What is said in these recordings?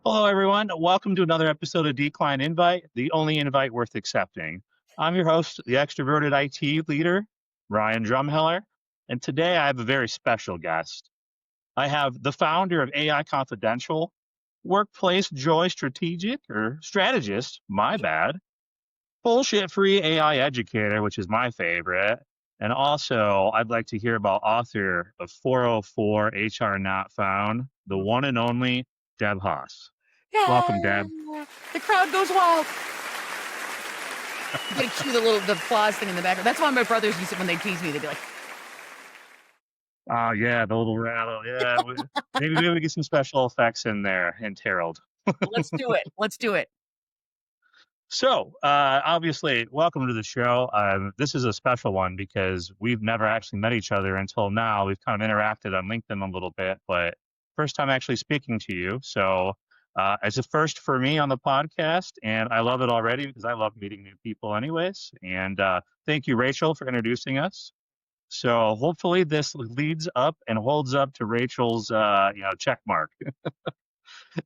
Hello, everyone. Welcome to another episode of Decline Invite, the only invite worth accepting. I'm your host, the extroverted IT leader, Ryan Drumheller, and today I have a very special guest. I have the founder of AI Confidential, Workplace Joy Strategist, my bad, bullshit-free AI educator, which is my favorite, and also I'd like to hear about author of 404 HR Not Found, the one and only Deb Haas. Welcome, Deb. Yeah, the crowd goes wild. You gotta cue the applause thing in the background. That's why my brothers used to, when they tease me, they'd be like, Oh, yeah, the little rattle. Yeah, maybe we get some special effects in there and Harold. "Let's do it. Let's do it." So, obviously, welcome to the show. This is a special one because we've never actually met each other until now. We've kind of interacted on LinkedIn a little bit, but first time actually speaking to you. So, it's a first for me on the podcast, and I love it already because I love meeting new people, anyways. And thank you, Rachel, for introducing us. So hopefully this leads up and holds up to Rachel's, check mark.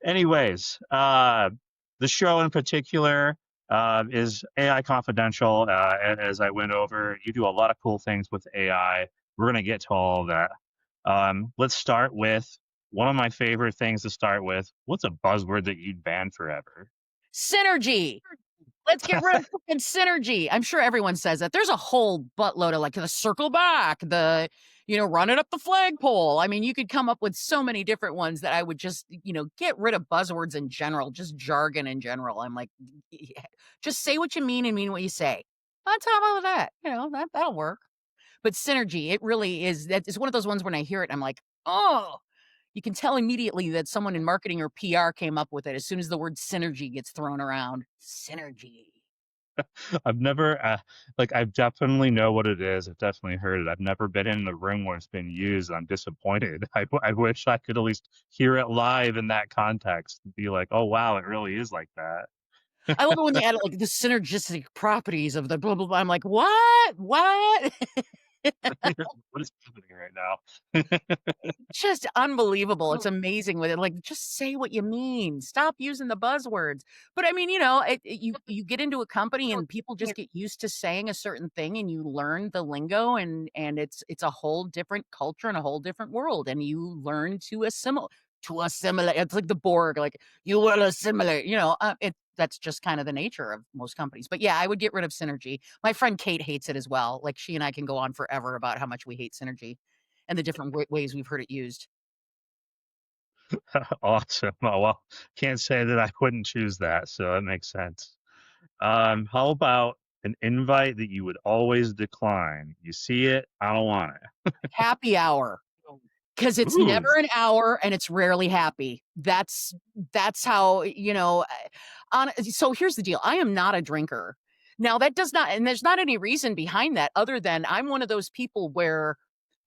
Anyways, the show in particular is AI Confidential. As I went over, you do a lot of cool things with AI. We're going to get to all of that. Let's start with one of my favorite things to start with. What's a buzzword that you'd ban forever? Synergy. Let's get rid of fucking synergy. I'm sure everyone says that. There's a whole buttload of, like, the circle back, running up the flagpole. I mean, you could come up with so many different ones that I would just, get rid of buzzwords in general, just jargon in general. I'm like, yeah, just say what you mean and mean what you say. On top of that, that'll work. But synergy, it really is. That is one of those ones when I hear it, I'm like, oh, you can tell immediately that someone in marketing or PR came up with it as soon as the word synergy gets thrown around. Synergy. I've never, I definitely know what it is. I've definitely heard it. I've never been in the room where it's been used. I'm disappointed. I wish I could at least hear it live in that context and be like, oh, wow, it really is like that. I love it when they add like the synergistic properties of the blah blah blah. I'm like, what? What? What is happening right now? Just unbelievable. It's amazing with it. Like, just say what you mean. Stop using the buzzwords. But I mean, you get into a company and people just get used to saying a certain thing, and you learn the lingo, and it's a whole different culture and a whole different world, and you learn to assimilate. To assimilate, it's like the Borg. Like, you will assimilate. That's just kind of the nature of most companies. But yeah, I would get rid of synergy. My friend Kate hates it as well. Like, she and I can go on forever about how much we hate synergy and the different ways we've heard it used. Awesome. Oh, well, can't say that I wouldn't choose that, so that makes sense. How about an invite that you would always decline? You see it, I don't want it. Happy hour, because it's Ooh, never an hour and it's rarely happy. That's how, so here's the deal. I am not a drinker. Now that does not, and there's not any reason behind that other than I'm one of those people where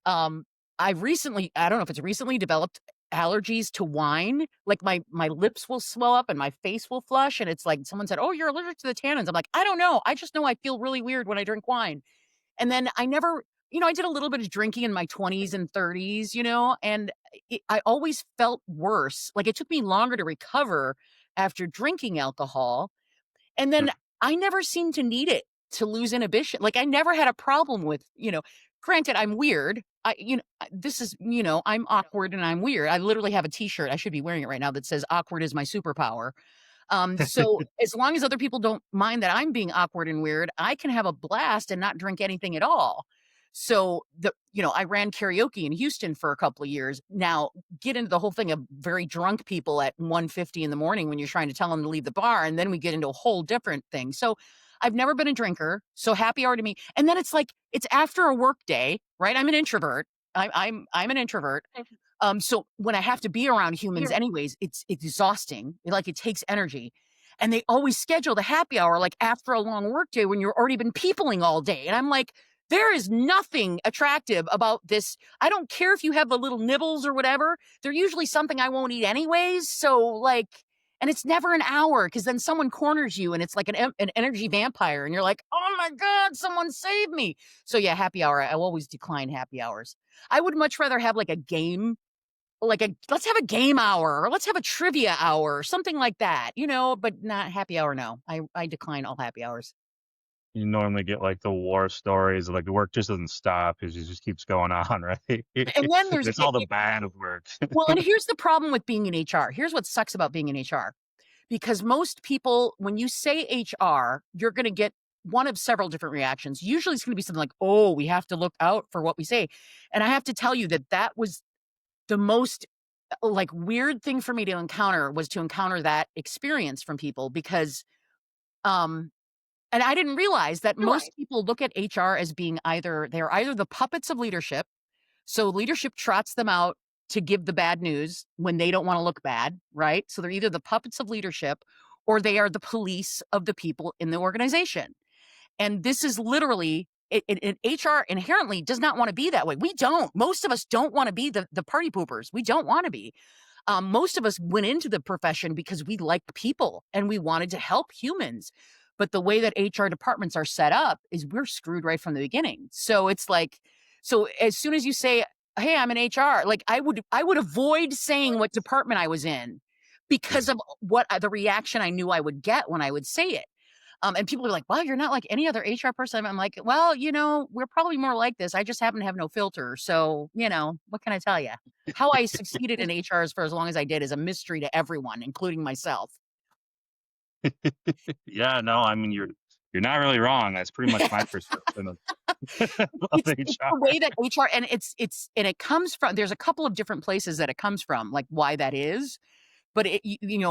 Um, I don't know if it's recently developed allergies to wine. Like, my lips will swell up and my face will flush, and it's like someone said, "Oh, you're allergic to the tannins." I'm like, "I don't know. I just know I feel really weird when I drink wine." And then I never, I did a little bit of drinking in my 20s and 30s, and I always felt worse. Like, it took me longer to recover after drinking alcohol, and then I never seemed to need it to lose inhibition. Like, I never had a problem with, granted, I'm weird. This is, I'm awkward and I'm weird. I literally have a t-shirt. I should be wearing it right now that says awkward is my superpower. So as long as other people don't mind that I'm being awkward and weird, I can have a blast and not drink anything at all. So I ran karaoke in Houston for a couple of years. Now, get into the whole thing of very drunk people at 1:50 in the morning when you're trying to tell them to leave the bar, and then we get into a whole different thing. So I've never been a drinker. So happy hour to me. And then it's like it's after a work day, right? I'm an introvert. I'm an introvert. So when I have to be around humans anyways, it's exhausting. Like, it takes energy. And they always schedule the happy hour like after a long work day when you're already been peopling all day. And I'm like, there is nothing attractive about this. I don't care if you have the little nibbles or whatever. They're usually something I won't eat anyways. So, like, and it's never an hour, because then someone corners you and it's like an energy vampire. And you're like, oh my God, someone save me. So yeah, happy hour. I always decline happy hours. I would much rather have like a game like a let's have a game hour or let's have a trivia hour or something like that, but not happy hour. No, I decline all happy hours. You normally get like the war stories, like the work just doesn't stop. It just keeps going on, right? And then there's It's all the bad of work. well, and here's the problem with being in HR. Here's what sucks about being in HR. Because most people, when you say HR, you're going to get one of several different reactions. Usually it's going to be something like, oh, we have to look out for what we say. And I have to tell you that that was the most like weird thing for me to encounter was to encounter that experience from people because, um, and I didn't realize that You're most right. people look at HR as being they're either the puppets of leadership. So leadership trots them out to give the bad news when they don't want to look bad, right? So they're either the puppets of leadership or they are the police of the people in the organization. And this is literally HR inherently does not want to be that way. We don't. Most of us don't want to be the party poopers. We don't want to be. Most of us went into the profession because we liked people and we wanted to help humans. But the way that HR departments are set up is we're screwed right from the beginning. So it's like, so as soon as you say, "Hey, I'm in HR," like I would avoid saying what department I was in because of what the reaction I knew I would get when I would say it. And people are like, "Well, you're not like any other HR person." I'm like, "Well, we're probably more like this. I just happen to have no filter. So, what can I tell you? How I succeeded in HR for as long as I did is a mystery to everyone, including myself." Yeah, no, I mean you're not really wrong. That's pretty much my perception of, of It's the HR. way that HR and and it comes from there's a couple of different places that it comes from, like why that is. But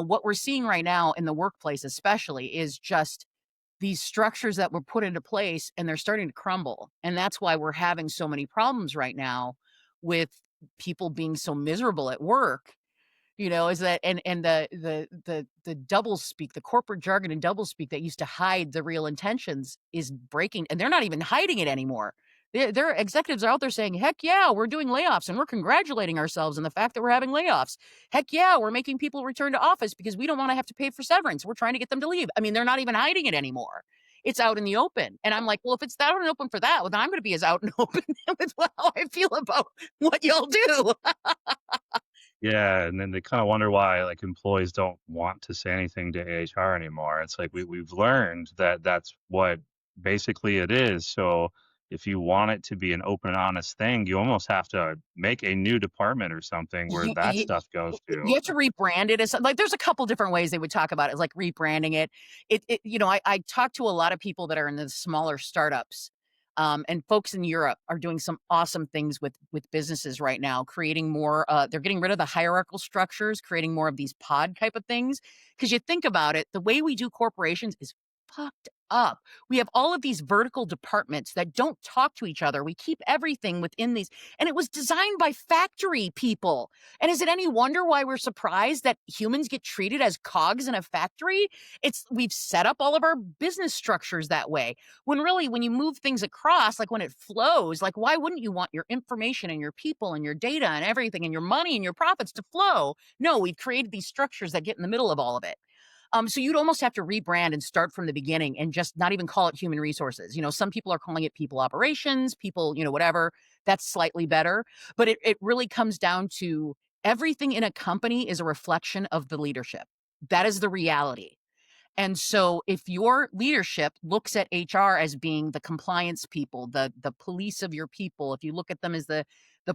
what we're seeing right now in the workplace especially is just these structures that were put into place and they're starting to crumble. And that's why we're having so many problems right now with people being so miserable at work. Is that and the double speak, the corporate jargon and double speak that used to hide the real intentions is breaking, and they're not even hiding it anymore. Their executives are out there saying, "Heck yeah, we're doing layoffs and we're congratulating ourselves on the fact that we're having layoffs. Heck yeah, we're making people return to office because we don't want to have to pay for severance. We're trying to get them to leave." I mean, they're not even hiding it anymore. It's out in the open. And I'm like, well, if it's out in the open for that, well, then I'm going to be as out and open with how I feel about what y'all do. Yeah, and then they kind of wonder why like employees don't want to say anything to HR anymore. It's like we've learned that that's what basically it is. So if you want it to be an open and honest thing, you almost have to make a new department or something where You that you stuff goes you to. have to rebrand it as like, there's a couple different ways they would talk about it, like rebranding it. I talk to a lot of people that are in the smaller startups, and folks in Europe are doing some awesome things with businesses right now, creating more, they're getting rid of the hierarchical structures, creating more of these pod type of things. Because you think about it, the way we do corporations is fucked up. We have all of these vertical departments that don't talk to each other. We keep everything within these, and it was designed by factory people. And is it any wonder why we're surprised that humans get treated as cogs in a factory? We've set up all of our business structures that way. When really, when you move things across, like when it flows, like why wouldn't you want your information and your people and your data and everything and your money and your profits to flow? No, we've created these structures that get in the middle of all of it. So you'd almost have to rebrand and start from the beginning and just not even call it human resources. Some people are calling it people operations, people, whatever. That's slightly better. But it really comes down to everything in a company is a reflection of the leadership. That is the reality. And so if your leadership looks at HR as being the compliance people, the police of your people, if you look at them as the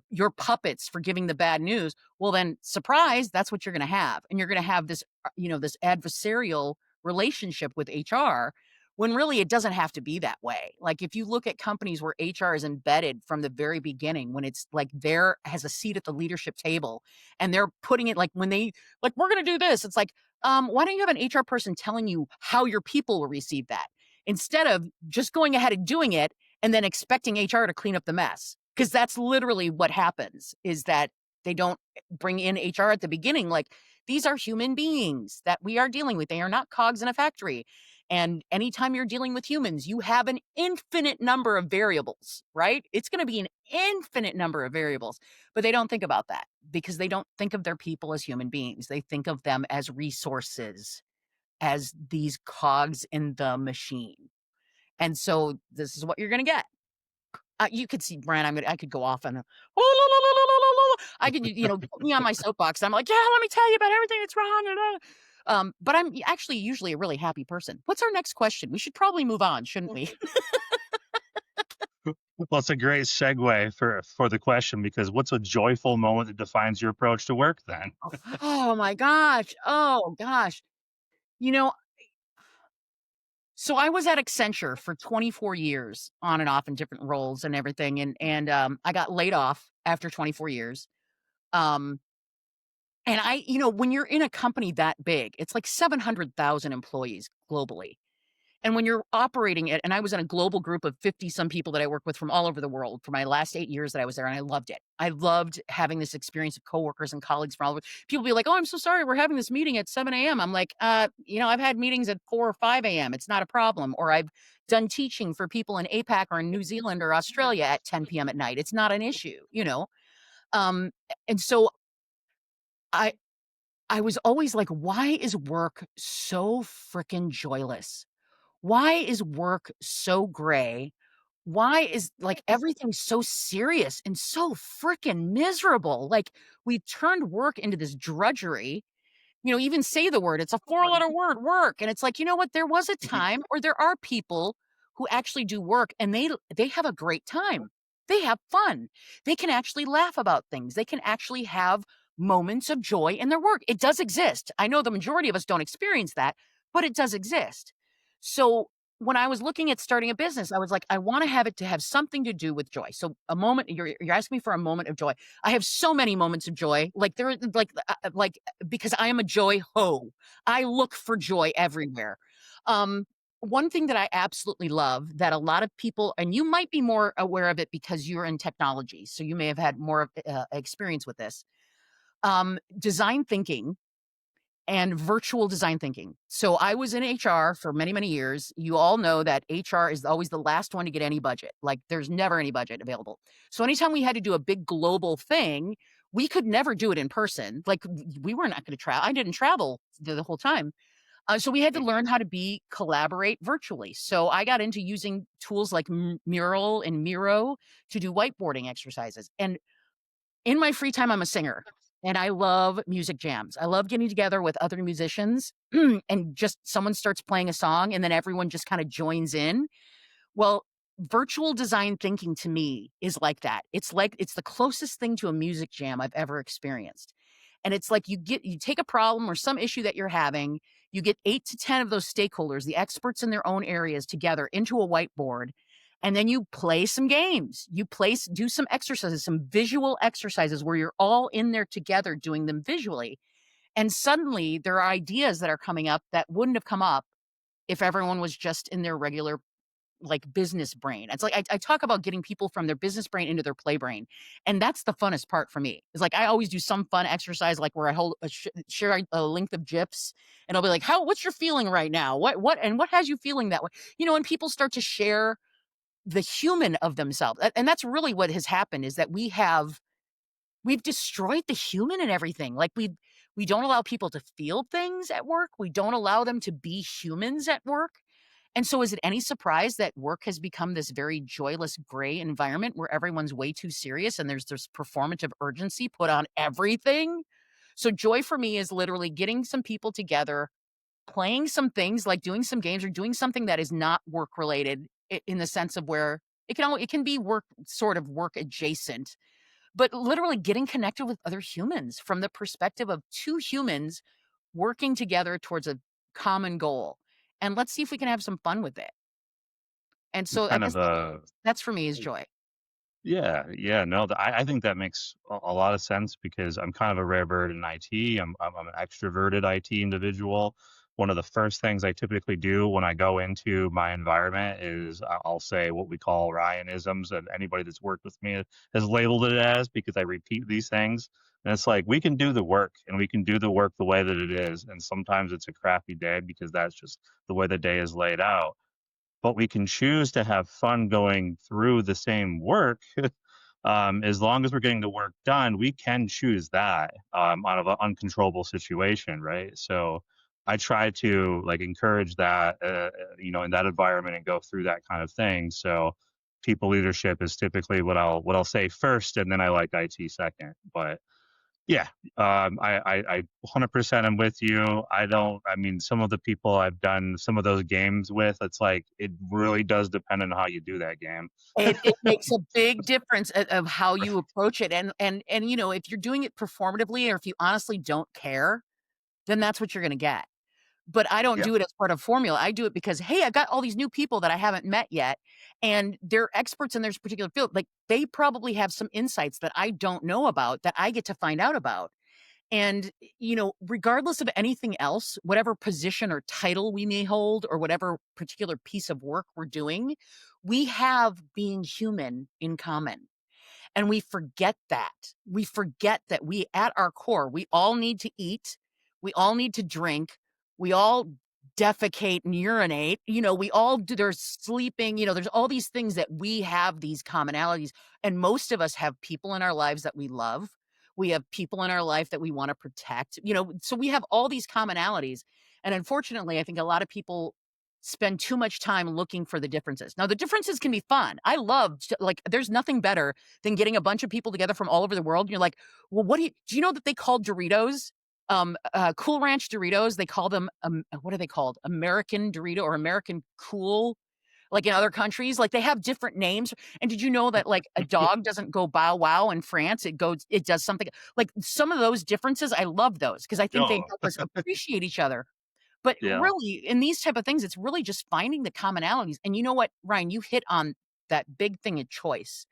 your puppets for giving the bad news, well then surprise, that's what you're going to have. And you're going to have this this adversarial relationship with HR when really it doesn't have to be that way. Like if you look at companies where HR is embedded from the very beginning, when it's like there has a seat at the leadership table and they're putting it like when they like we're going to do this, it's like why don't you have an HR person telling you how your people will receive that instead of just going ahead and doing it and then expecting HR to clean up the mess? Because that's literally what happens is that they don't bring in HR at the beginning. Like these are human beings that we are dealing with. They are not cogs in a factory. And anytime you're dealing with humans, you have an infinite number of variables, right? It's going to be an infinite number of variables, but they don't think about that because they don't think of their people as human beings. They think of them as resources, as these cogs in the machine. And so this is what you're going to get. You could see, Brian, I could go off on a I can, put me on my soapbox. I'm like, yeah, let me tell you about everything that's wrong. But I'm actually usually a really happy person. What's our next question? We should probably move on, shouldn't we? Well, it's a great segue for the question because what's a joyful moment that defines your approach to work then? Oh my gosh. Oh gosh. You know, so I was at Accenture for 24 years on and off in different roles and everything. And I got laid off after 24 years. Um, and when you're in a company that big, it's like 700,000 employees globally. And when you're operating it, and I was in a global group of 50 some people that I work with from all over the world for my last 8 years that I was there, and I loved it. I loved having this experience of coworkers and colleagues from all over. People be like, "Oh, I'm so sorry, we're having this meeting at 7 a.m." I'm like, I've had meetings at 4 or 5 a.m. It's not a problem. Or I've done teaching for people in APAC or in New Zealand or Australia at 10 p.m. at night. It's not an issue. Um, and so I I was always like, why is work so freaking joyless? Why is work so gray? Why is, like, everything so serious and so freaking miserable? Like, we've turned work into this drudgery. Even say the word, it's a four-letter word, work, and it's like, you know what? There was a time, or there are people who actually do work, and they have a great time. They have fun. They can actually laugh about things. They can actually have moments of joy in their work. It does exist. I know the majority of us don't experience that, but it does exist. So, when I was looking at starting a business, I was like, I wanna have it to have something to do with joy. So, a moment you're asking me for a moment of joy. I have so many moments of joy, like, there like, because I am a joy ho. I look for joy everywhere. Um, One thing that I absolutely love that a lot of people, and you might be more aware of it because you're in technology, so you may have had more experience with this. Design thinking and virtual design thinking. So I was in HR for many, many years. You all know that HR is always the last one to get any budget. Like, there's never any budget available. So anytime we had to do a big global thing, we could never do it in person. Like, we were not going to travel. I didn't travel the whole time. So we had to learn how to collaborate virtually. So I got into using tools like Mural and Miro to do whiteboarding exercises. And in my free time, I'm a singer, and I love music jams. I love getting together with other musicians, and just someone starts playing a song, and then everyone just kinda joins in. Well, virtual design thinking to me is like that. It's the closest thing to a music jam I've ever experienced. And it's like you take a problem or some issue that you're having, you get 8 to 10 of those stakeholders, the experts in their own areas together into a whiteboard, and then you play some games. Do some exercises, some visual exercises where you're all in there together doing them visually. And suddenly there are ideas that are coming up that wouldn't have come up if everyone was just in their regular, like, business brain. It's like I talk about getting people from their business brain into their play brain, and that's the funnest part for me. It's like I always do some fun exercise, like where I share a length of GIFs, and I'll be like, What's your feeling right now? What has you feeling that way?" And people start to share the human of themselves, and that's really what has happened, is that we've destroyed the human in everything. Like, we don't allow people to feel things at work. We don't allow them to be humans at work. And so is it any surprise that work has become this very joyless gray environment where everyone's way too serious and there's this performative urgency put on everything? So joy for me is literally getting some people together, playing some things, like doing some games or doing something that is not work related, in the sense of where it can be work, sort of work adjacent, but literally getting connected with other humans from the perspective of two humans working together towards a common goal. And let's see if we can have some fun with it. And so I Kind guess of that's for me is joy. Yeah, yeah, no, I think that makes a lot of sense because I'm kind of a rare bird in IT. I'm an extroverted IT individual. One of the first things I typically do when I go into my environment is I'll say what we call Ryanisms, and anybody that's worked with me has labeled it as, because I repeat these things. And it's like we can do the work, and we can do the work the way that it is. And sometimes it's a crappy day because that's just the way the day is laid out, but we can choose to have fun going through the same work. As long as we're getting the work done, we can choose that out of an uncontrollable situation, right? So I try to like encourage that, in that environment and go through that kind of thing. So people leadership is typically what I'll say first, and then I like IT second. But yeah, I 100% am with you. I don't. I mean, some of the people I've done some of those games with, it's like it really does depend on how you do that game. It makes a big difference of how you approach it, and, you know, if you're doing it performatively or if you honestly don't care, then that's what you're gonna get. But I don't Yeah, do it as part of formula. I do it because, hey, I got all these new people that I haven't met yet, and they're experts in their particular field. Like, they probably have some insights that I don't know about that I get to find out about. And, you know, regardless of anything else, whatever position or title we may hold or whatever particular piece of work we're doing, we have being human in common. And we forget that. We forget that we, at our core, we all need to eat. We all need to drink. We all defecate and urinate. You know, we all do, there's sleeping, you know, there's all these things that we have these commonalities. And most of us have people in our lives that we love. We have people in our life that we want to protect, you know, so we have all these commonalities. And unfortunately, I think a lot of people spend too much time looking for the differences. Now, the differences can be fun. I love, like, there's nothing better than getting a bunch of people together from all over the world. And you're like, well, do you know that they call Doritos, Cool Ranch Doritos? They call them, what are they called? American Dorito or American Cool, like in other countries, like they have different names. And did you know that like a dog doesn't go bow wow in France? It does something like some of those differences. I love those because I think they no, help us appreciate each other. But yeah, really, in these type of things, it's really just finding the commonalities. And you know what, Ryan, you hit on that big thing of choice.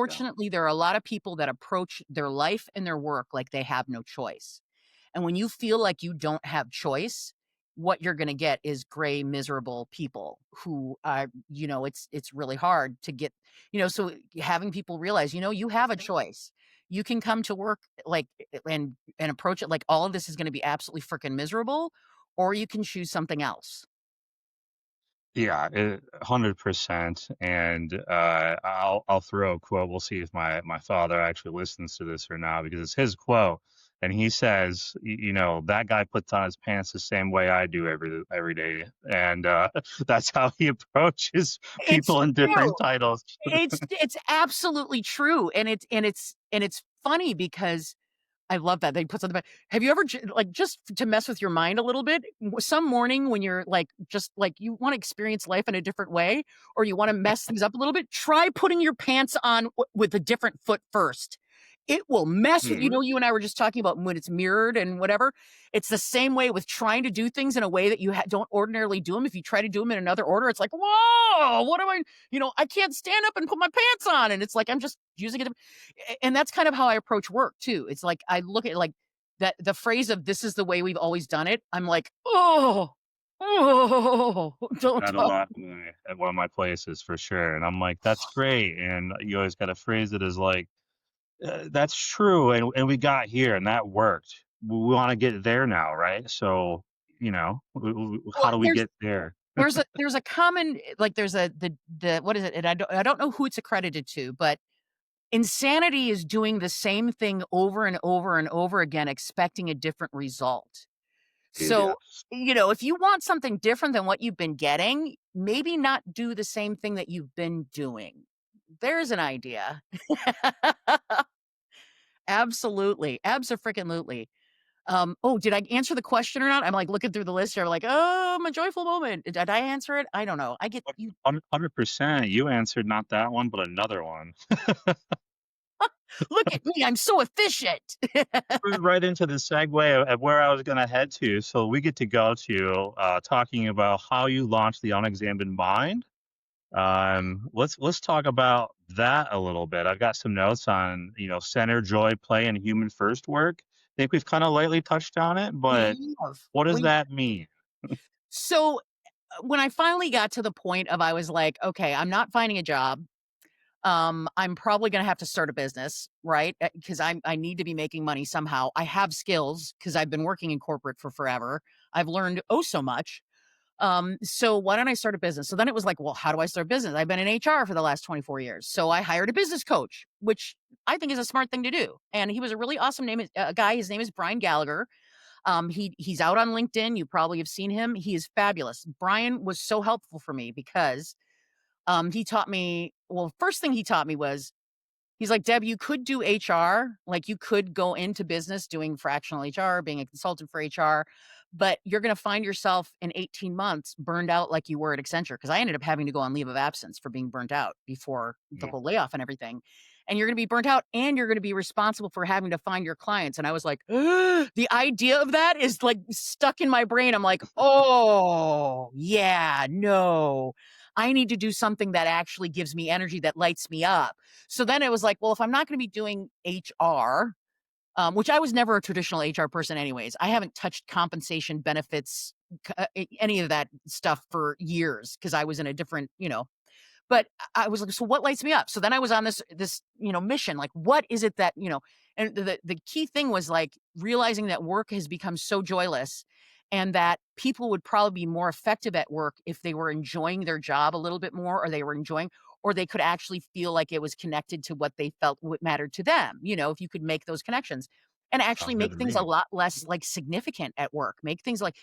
yeah, Unfortunately, there are a lot of people that approach their life and their work like they have no choice. And when you feel like you don't have choice, what you're going to get is gray, miserable people who are, you know, it's really hard to get, you know, so having people realize, you know, you have a choice. You can come to work like and approach it like all of this is going to be absolutely freaking miserable, or you can choose something else. yeah, 100%. And I'll throw a quote. We'll see if my father actually listens to this or not, because it's his quote. And he says, you know, that guy puts on his pants the same way I do every day, and that's how he approaches It's people in true. different titles. It's absolutely true. And it's funny because I love that they put something back. Have you ever like just to mess with your mind a little bit? Some morning when you're like just like you want to experience life in a different way, or you want to mess things up a little bit, try putting your pants on with a different foot first. It will mess with, you Hmm. know, you and I were just talking about when it's mirrored and whatever. It's the same way with trying to do things in a way that you don't ordinarily do them. If you try to do them in another order, it's like, whoa, what am I, you know, I can't stand up and put my pants on. And it's like, I'm just using it. And that's kind of how I approach work too. It's like I look at like that the phrase of this is the way we've always done it. I'm like, oh, don't That a talk. lot at one of my places for sure. And I'm like, that's great. And you always got to phrase it as like, that's true, and we got here, and that worked. We wanna get there now, right? So, you know, w Well, how do we get there? there's a common like there's a the what is it? And I don't know who it's accredited to, but insanity is doing the same thing over and over and over again, expecting a different result. So, Yes. you know, if you want something different than what you've been getting, maybe not do the same thing that you've been doing. There's an idea. Absolutely. Abso-freaking-lutely. Oh, did I answer the question or not? I'm like looking through the list here, like, oh, my joyful moment. Did I answer it? I don't know. I get you. 100%. You answered not that one, but another one. Look at me. I'm so efficient. Right into the segue of where I was gonna head to. So we get to go to, talking about how you launch the unexamined mind. Let's talk about that a little bit. I've got some notes on, you know, center, joy, play, and human first work. I think we've kind of lightly touched on it, but We have. what does We that mean? so when I finally got to the point of I was like, okay, I'm not finding a job. I'm probably gonna have to start a business, right? Because I need to be making money somehow. I have skills because I've been working in corporate for forever. I've learned oh so much. So why don't I start a business? So then it was like, well, how do I start a business? I've been in HR for the last 24 years. So I hired a business coach, which I think is a smart thing to do. And he was a really awesome guy. His name is Brian Gallagher. He's out on LinkedIn. You probably have seen him. He is fabulous. Brian was so helpful for me because He taught me, well, first thing he taught me was, he's like, "Deb, you could do HR, like, you could go into business doing fractional HR, being a consultant for HR, but you're gonna find yourself in 18 months burned out like you were at Accenture." Because I ended up having to go on leave of absence for being burnt out before the Yeah. whole layoff and everything. "And you're gonna be burnt out, and you're gonna be responsible for having to find your clients." And I was like, the idea of that is, like, stuck in my brain. I'm like, "Oh, yeah, no. I need to do something that actually gives me energy, that lights me up." So then it was like, well, if I'm not gonna be doing HR, which I was never a traditional HR person anyways. I haven't touched compensation, benefits, any of that stuff for years because I was in a different, but I was like, so what lights me up? So then I was on this, mission. Like, what is it that, and the key thing was like realizing that work has become so joyless and that people would probably be more effective at work if they were enjoying their job a little bit more, or they were enjoying, or they could actually feel like it was connected to what they felt what mattered to them. If you could make those connections and actually Sounds good make to things a me. lot less like significant at work, make things like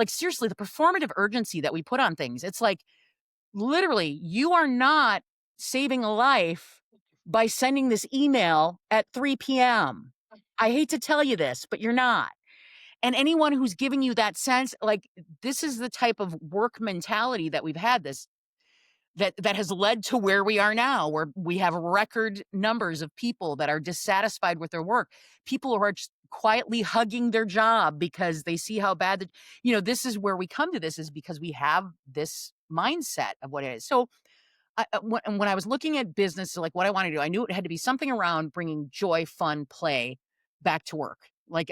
seriously, the performative urgency that we put on things. It's like, literally, you are not saving a life by sending this email at 3 p.m. I hate to tell you this, but you're not. And anyone who's giving you that sense, like, this is the type of work mentality that we've had, that has led to where we are now, where we have record numbers of people that are dissatisfied with their work. People who are just quietly hugging their job because they see how bad this is where we come to this, is because we have this mindset of what it is. So when I was looking at business, like what I want to do, I knew it had to be something around bringing joy, fun, play back to work. Like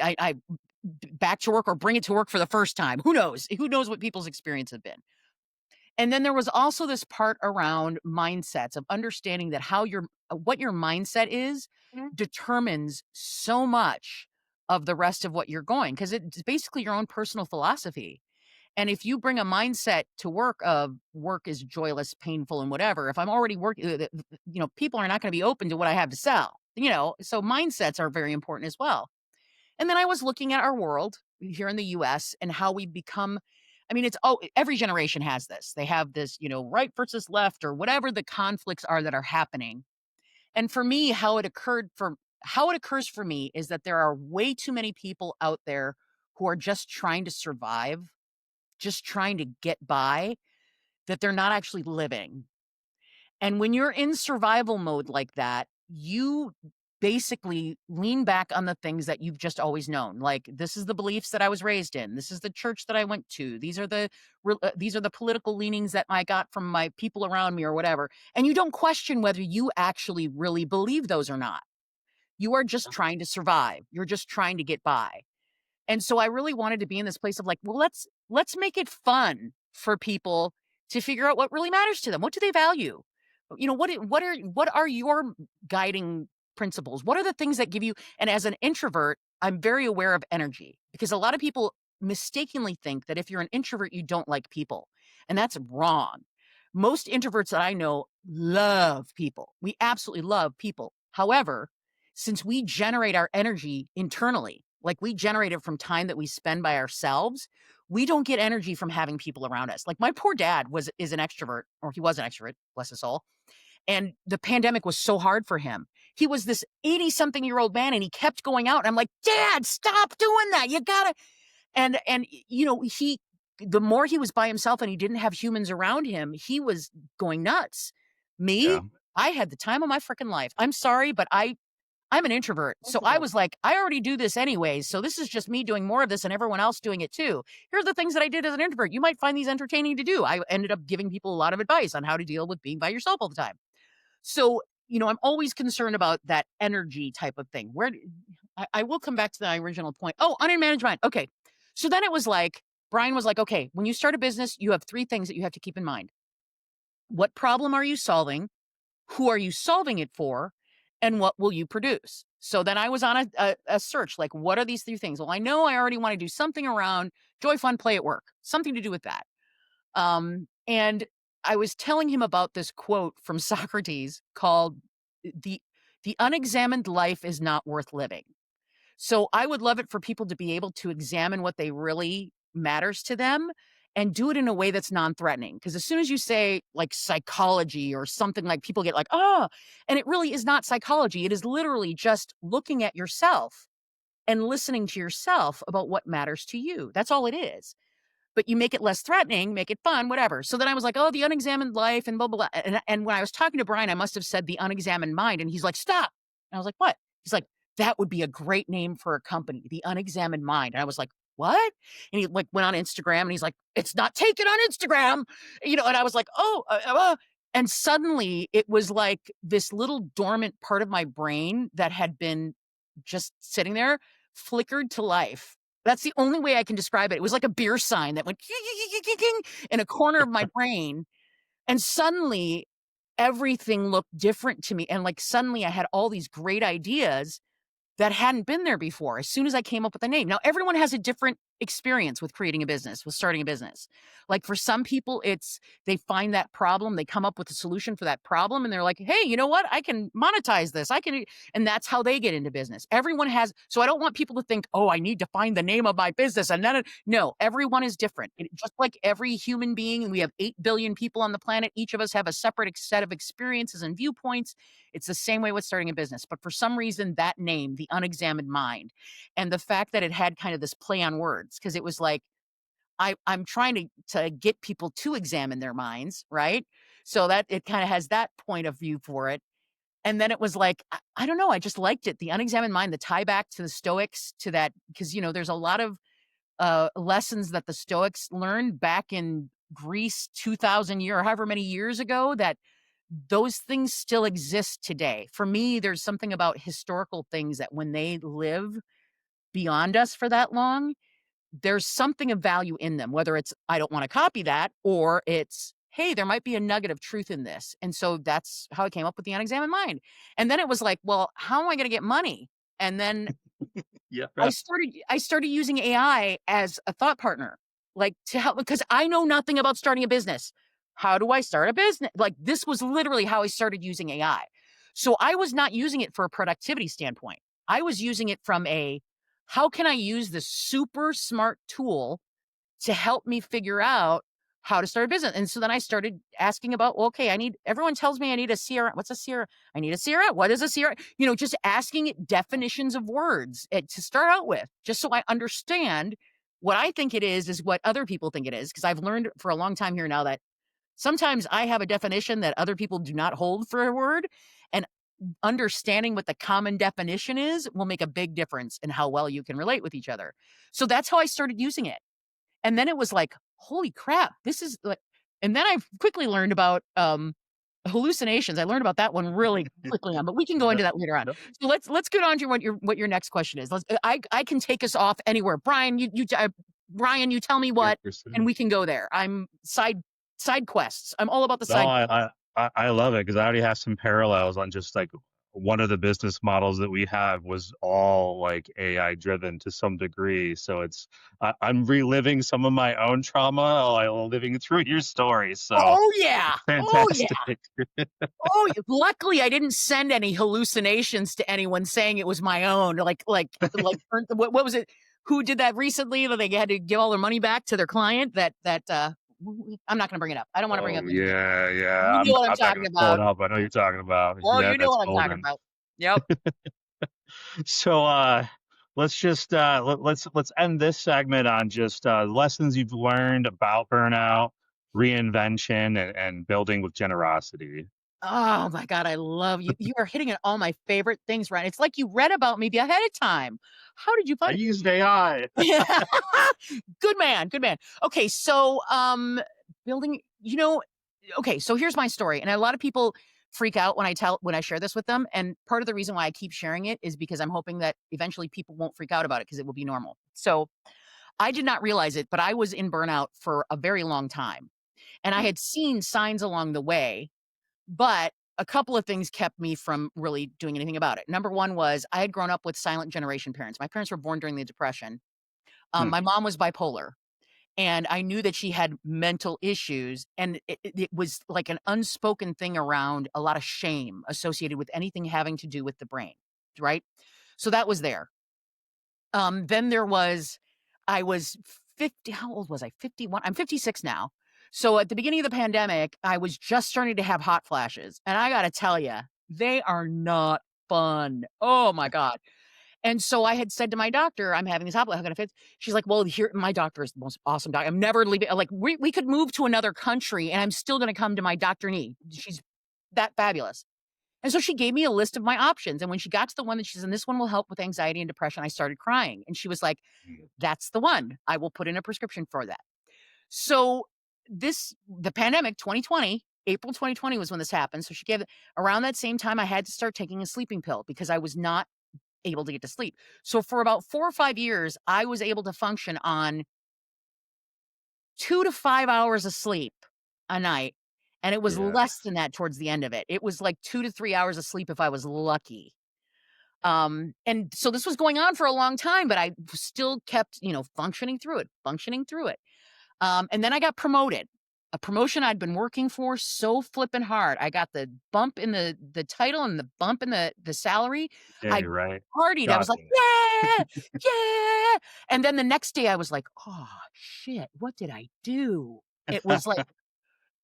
back to work, or bring it to work for the first time. Who knows? Who knows what people's experience have been? And then there was also this part around mindsets, of understanding that what your mindset is determines so much of the rest of what you're going, because it's basically your own personal philosophy. And if you bring a mindset to work of work is joyless, painful, and whatever, if I'm already working, people are not going to be open to what I have to sell. So mindsets are very important as well. And then I was looking at our world here in the US and how we become, I mean, every generation has this. They have this, right versus left, or whatever the conflicts are that are happening. And for me, how it occurs for me is that there are way too many people out there who are just trying to survive, just trying to get by, that they're not actually living. And when you're in survival mode like that, you basically lean back on the things that you've just always known. Like, this is the beliefs that I was raised in. This is the church that I went to. These are the political leanings that I got from my people around me, or whatever. And you don't question whether you actually really believe those or not. You are just trying to survive. You're just trying to get by. And so I really wanted to be in this place of like, well, let's make it fun for people to figure out what really matters to them. What do they value? What are your guiding principles? What are the things that give you, and as an introvert, I'm very aware of energy, because a lot of people mistakenly think that if you're an introvert, you don't like people. And that's wrong. Most introverts that I know love people. We absolutely love people. However, since we generate our energy internally, like we generate it from time that we spend by ourselves, we don't get energy from having people around us. Like, my poor dad is an extrovert, or he was an extrovert, bless his soul. And the pandemic was so hard for him. He was this 80-something-year-old man, and he kept going out. And I'm like, Dad, stop doing that. You gotta. And the more he was by himself and he didn't have humans around him, he was going nuts. Yeah. Me, I had the time of my freaking life. I'm sorry, but I'm an introvert. So I was like, I already do this anyways. So this is just me doing more of this and everyone else doing it too. Here are the things that I did as an introvert. You might find these entertaining to do. I ended up giving people a lot of advice on how to deal with being by yourself all the time. So, I'm always concerned about that energy type of thing. I will come back to the original point. Oh, unmanaged mind. Okay. So then it was like, Brian was like, okay, when you start a business, you have three things that you have to keep in mind. What problem are you solving? Who are you solving it for? And what will you produce? So then I was on a search, like, what are these three things? Well, I know I already want to do something around joy, fun, play at work, something to do with that. And I was telling him about this quote from Socrates called the the unexamined life is not worth living. So I would love it for people to be able to examine what they really matters to them, and do it in a way that's non-threatening. Because as soon as you say like psychology or something, like people get like, oh, and it really is not psychology. It is literally just looking at yourself and listening to yourself about what matters to you. That's all it is. But you make it less threatening, make it fun, whatever. So then I was like, oh, the unexamined life and blah, blah, blah. And when I was talking to Brian, I must have said the unexamined mind. And he's like, stop. And I was like, what? He's like, that would be a great name for a company, the unexamined mind. And I was like, what? And he like went on Instagram and he's like, it's not taken on Instagram, and I was like, oh, and suddenly it was like this little dormant part of my brain that had been just sitting there flickered to life. That's the only way I can describe it. It was like a beer sign that went in a corner of my brain, and suddenly everything looked different to me, and, like, suddenly I had all these great ideas that hadn't been there before as soon as I came up with a name. Now, everyone has a different experience with creating a business, with starting a business. Like for some people, it's they find that problem, they come up with a solution for that problem, and they're like, hey, you know what? I can monetize this. And that's how they get into business. Everyone has, so I don't want people to think, oh, I need to find the name of my business. And then, no, everyone is different. Just like every human being, and we have 8 billion people on the planet, each of us have a separate set of experiences and viewpoints. It's the same way with starting a business. But for some reason, that name, the unexamined mind, and the fact that it had kind of this play on words, because it was like, I'm trying to get people to examine their minds, right? So that it kind of has that point of view for it. And then it was like, I don't know, I just liked it. The unexamined mind, the tie back to the Stoics, to that, because, there's a lot of lessons that the Stoics learned back in Greece 2000 year, or however many years ago, that those things still exist today. For me, there's something about historical things that when they live beyond us for that long, there's something of value in them, whether it's, I don't want to copy that, or it's, hey, there might be a nugget of truth in this. And so that's how I came up with the unexamined mind. And then it was like, well, how am I going to get money? And then Yeah. I started using AI as a thought partner, like to help, because I know nothing about starting a business. How do I start a business? Like this was literally how I started using AI. So I was not using it for a productivity standpoint. I was using it from a, how can I use this super smart tool to help me figure out how to start a business? And so then I started asking about, well, okay, everyone tells me I need a CRM. What's a CRM? I need a CRM. What is a CRM? Just asking it definitions of words to start out with, just so I understand what I think it is what other people think it is. Because I've learned for a long time here now that sometimes I have a definition that other people do not hold for a word. And understanding what the common definition is will make a big difference in how well you can relate with each other. So that's how I started using it. And then it was like, holy crap, this is like, and then I quickly learned about hallucinations. I learned about that one really quickly on, but we can go No, into that later on. no, So let's get on to what your next question is. I can take us off anywhere. Brian, you tell me you're, what, you're and sitting- we can go there. I'm side quests. I'm all about the no, side. I love it because I already have some parallels on just like one of the business models that we have was all like AI driven to some degree. So I'm reliving some of my own trauma while living through your story. So Oh yeah. Oh yeah. fantastic. Oh, luckily I didn't send any hallucinations to anyone saying it was my own. What was it? Who did that recently? That they had to give all their money back to their client. I'm not going to bring it up. I don't want to bring up Oh anything. yeah, yeah. You know what I'm I'm not talking gonna pull it about. up. I know you're talking about. Oh, Yeah, you know that's what I'm talking golden. about. Yep. So let's just let's end this segment on just lessons you've learned about burnout, reinvention, and building with generosity. Oh my God, I love you. You are hitting at all my favorite things, Ryan. It's like you read about me ahead of time. How did you I find used AI. it? Good man, good man. Okay, so building, okay, so here's my story. And a lot of people freak out when I share this with them. And part of the reason why I keep sharing it is because I'm hoping that eventually people won't freak out about it because it will be normal. So I did not realize it, but I was in burnout for a very long time. And I had seen signs along the way, but a couple of things kept me from really doing anything about it. Number one was I had grown up with silent generation parents. My parents were born during the Depression. Hmm. My mom was bipolar, and I knew that she had mental issues, and it was like an unspoken thing around a lot of shame associated with anything having to do with the brain, right? So that was there. Then there was, I was 50, how old was I? 51. I'm 56 now. So at the beginning of the pandemic, I was just starting to have hot flashes. And I got to tell you, they are not fun. Oh my God. And so I had said to my doctor, I'm having this hot flash. How can I fit? She's like, well, here, my doctor is the most awesome doctor. I'm never leaving. Like, we could move to another country and I'm still going to come to my Dr. Nee. She's that fabulous. And so she gave me a list of my options. And when she got to the one that she said, and this one will help with anxiety and depression, I started crying. And she was like, that's the one. I will put in a prescription for that. So the pandemic, 2020, April 2020 was when this happened. So she gave it around that same time I had to start taking a sleeping pill because I was not able to get to sleep. So for about 4 or 5 years, I was able to function on 2 to 5 hours of sleep a night, and it was less Yes. than that towards the end of it. It was like 2 to 3 hours of sleep if I was lucky. And so this was going on for a long time, but I still kept, functioning through it. And then I got promoted. A promotion I'd been working for so flippin' hard. I got the bump in the title and the bump in the salary. Hey, I right. partied. I was God like, did it. "Yeah, yeah." And then the next day I was like, "Oh, shit, what did I do?" It was like,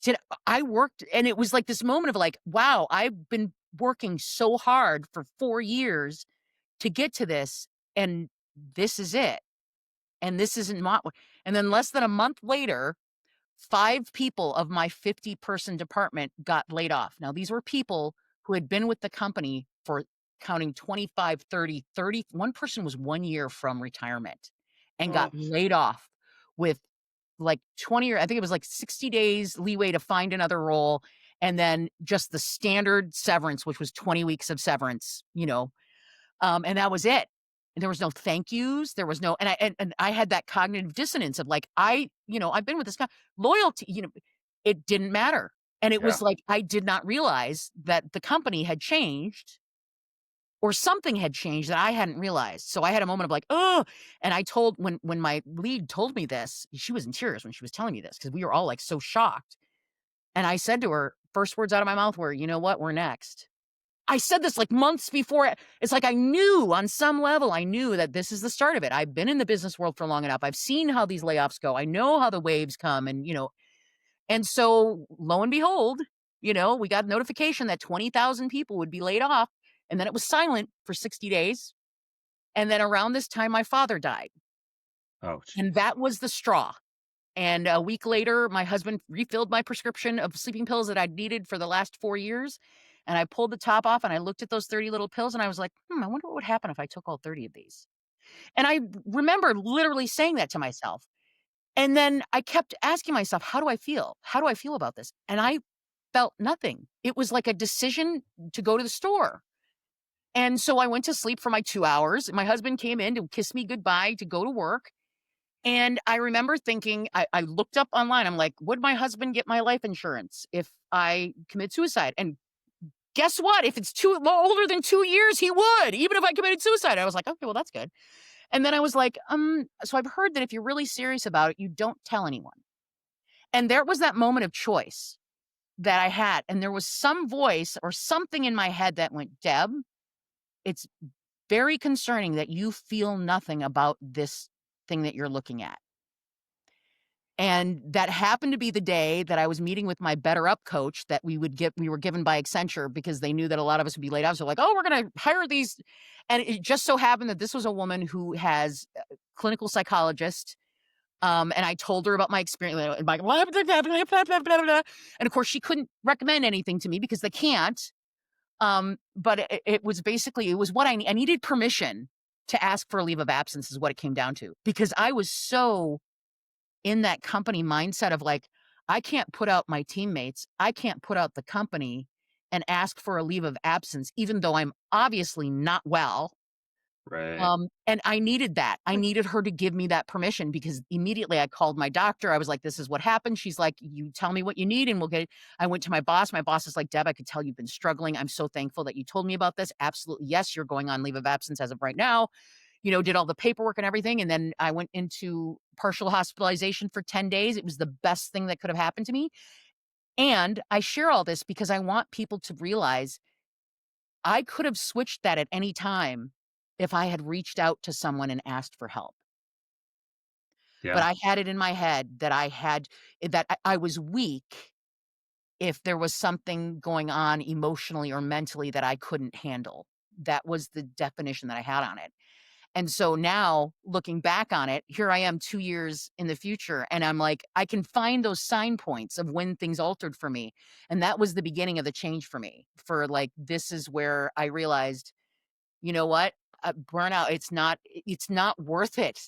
did I worked and it was like this moment of like, "Wow, I've been working so hard for 4 years to get to this, and this is it. And this isn't my." And then less than a month later, 5 people of my 50-person department got laid off. Now, these were people who had been with the company for counting 25, 30. One person was 1 year from retirement and got Oh, laid off with like 20, or I think it was like 60 days leeway to find another role, and then just the standard severance, which was 20 weeks of severance. And that was it. And there was no thank yous. There was no, and I had that cognitive dissonance of like, I've been with this guy, loyalty, it didn't matter. And it yeah. was like, I did not realize that the company had changed or something had changed that I hadn't realized. So I had a moment of like, oh, and I told, when my lead told me this, she was in tears when she was telling me this because we were all like so shocked. And I said to her, first words out of my mouth were, you know what, we're next. I said this like months before. It's like I knew on some level, I knew that this is the start of it. I've been in the business world for long enough. I've seen how these layoffs go. I know how the waves come and so lo and behold, we got notification that 20,000 people would be laid off. And then it was silent for 60 days. And then around this time, my father died. Oh, And jeez. that was the straw. And a week later, my husband refilled my prescription of sleeping pills that I'd needed for the last 4 years. And I pulled the top off and I looked at those 30 little pills and I was like, I wonder what would happen if I took all 30 of these. And I remember literally saying that to myself. And then I kept asking myself, how do I feel? How do I feel about this? And I felt nothing. It was like a decision to go to the store. And so I went to sleep for my 2 hours. My husband came in to kiss me goodbye to go to work. And I remember thinking, I looked up online. I'm like, would my husband get my life insurance if I commit suicide? And guess what? If it's older than 2 years, he would, even if I committed suicide. I was like, okay, well, that's good. And then I was like, so I've heard that if you're really serious about it, you don't tell anyone. And there was that moment of choice that I had. And there was some voice or something in my head that went, Deb, it's very concerning that you feel nothing about this thing that you're looking at. And that happened to be the day that I was meeting with my Better Up coach that we were given by Accenture because they knew that a lot of us would be laid off. So like, oh, we're going to hire these. And it just so happened that this was a woman who has a clinical psychologist. And I told her about my experience. And of course, she couldn't recommend anything to me because they can't. But it was basically, it was what I needed permission to ask for a leave of absence is what it came down to, because I was so in that company mindset of like, I can't put out my teammates. I can't put out the company and ask for a leave of absence, even though I'm obviously not well. Right. And I needed that. I needed her to give me that permission because immediately I called my doctor. I was like, this is what happened. She's like, you tell me what you need and we'll get it. I went to my boss. My boss is like, Deb, I could tell you've been struggling. I'm so thankful that you told me about this. Absolutely. Yes, you're going on leave of absence as of right now. Did all the paperwork and everything. And then I went into partial hospitalization for 10 days. It was the best thing that could have happened to me. And I share all this because I want people to realize I could have switched that at any time if I had reached out to someone and asked for help. but Yeah. I had it in my head that I was weak if there was something going on emotionally or mentally that I couldn't handle. That was the definition that I had on it. And so now looking back on it, here I am 2 years in the future, and I'm like, I can find those sign points of when things altered for me, and that was the beginning of the change for me, for, like, this is where I realized, you know what? Burnout, it's not worth it.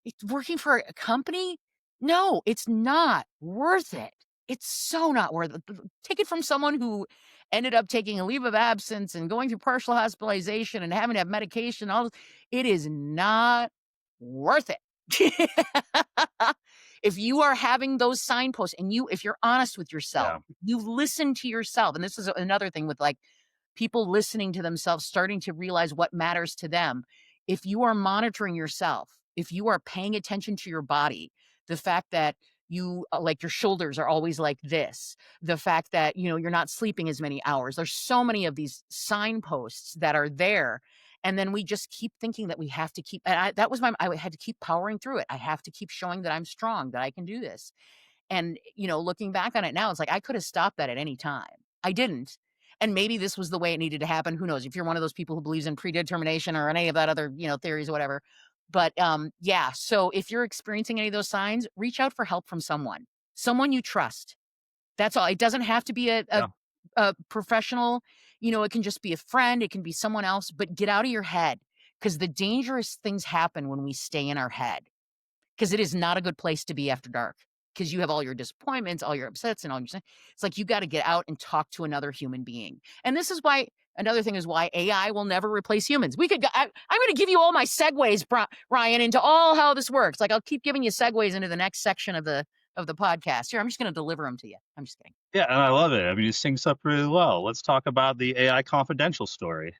It's working for a company? No, it's not worth it. It's so not worth it. Take it from someone who ended up taking a leave of absence and going through partial hospitalization and having to have medication, all this. It is not worth it. If you are having those signposts and if you're honest with yourself, Yeah. you've listened to yourself, and this is another thing with like people listening to themselves, starting to realize what matters to them. If you are monitoring yourself, if you are paying attention to your body, the fact that you like your shoulders are always like this, the fact that you're not sleeping as many hours. There's so many of these signposts that are there. And then we just keep thinking that we have to keep, and that was I had to keep powering through it. I have to keep showing that I'm strong, that I can do this. And, looking back on it now, it's like I could have stopped that at any time. I didn't. And maybe this was the way it needed to happen. Who knows? If you're one of those people who believes in predetermination or any of that other, theories or whatever. But yeah, so if you're experiencing any of those signs, reach out for help from someone you trust. That's all. It doesn't have to be Yeah. a professional, it can just be a friend, it can be someone else, but get out of your head because the dangerous things happen when we stay in our head. 'Cause it is not a good place to be after dark. Because you have all your disappointments, all your upsets, and all your it's like you gotta get out and talk to another human being. And this is why another thing is why AI will never replace humans. We could go I'm gonna give you all my segues, Ryan, into all how this works. Like, I'll keep giving you segues into the next section of the podcast. Here, I'm just gonna deliver them to you. I'm just kidding. Yeah, and I love it. I mean, it syncs up really well. Let's talk about the AI confidential story.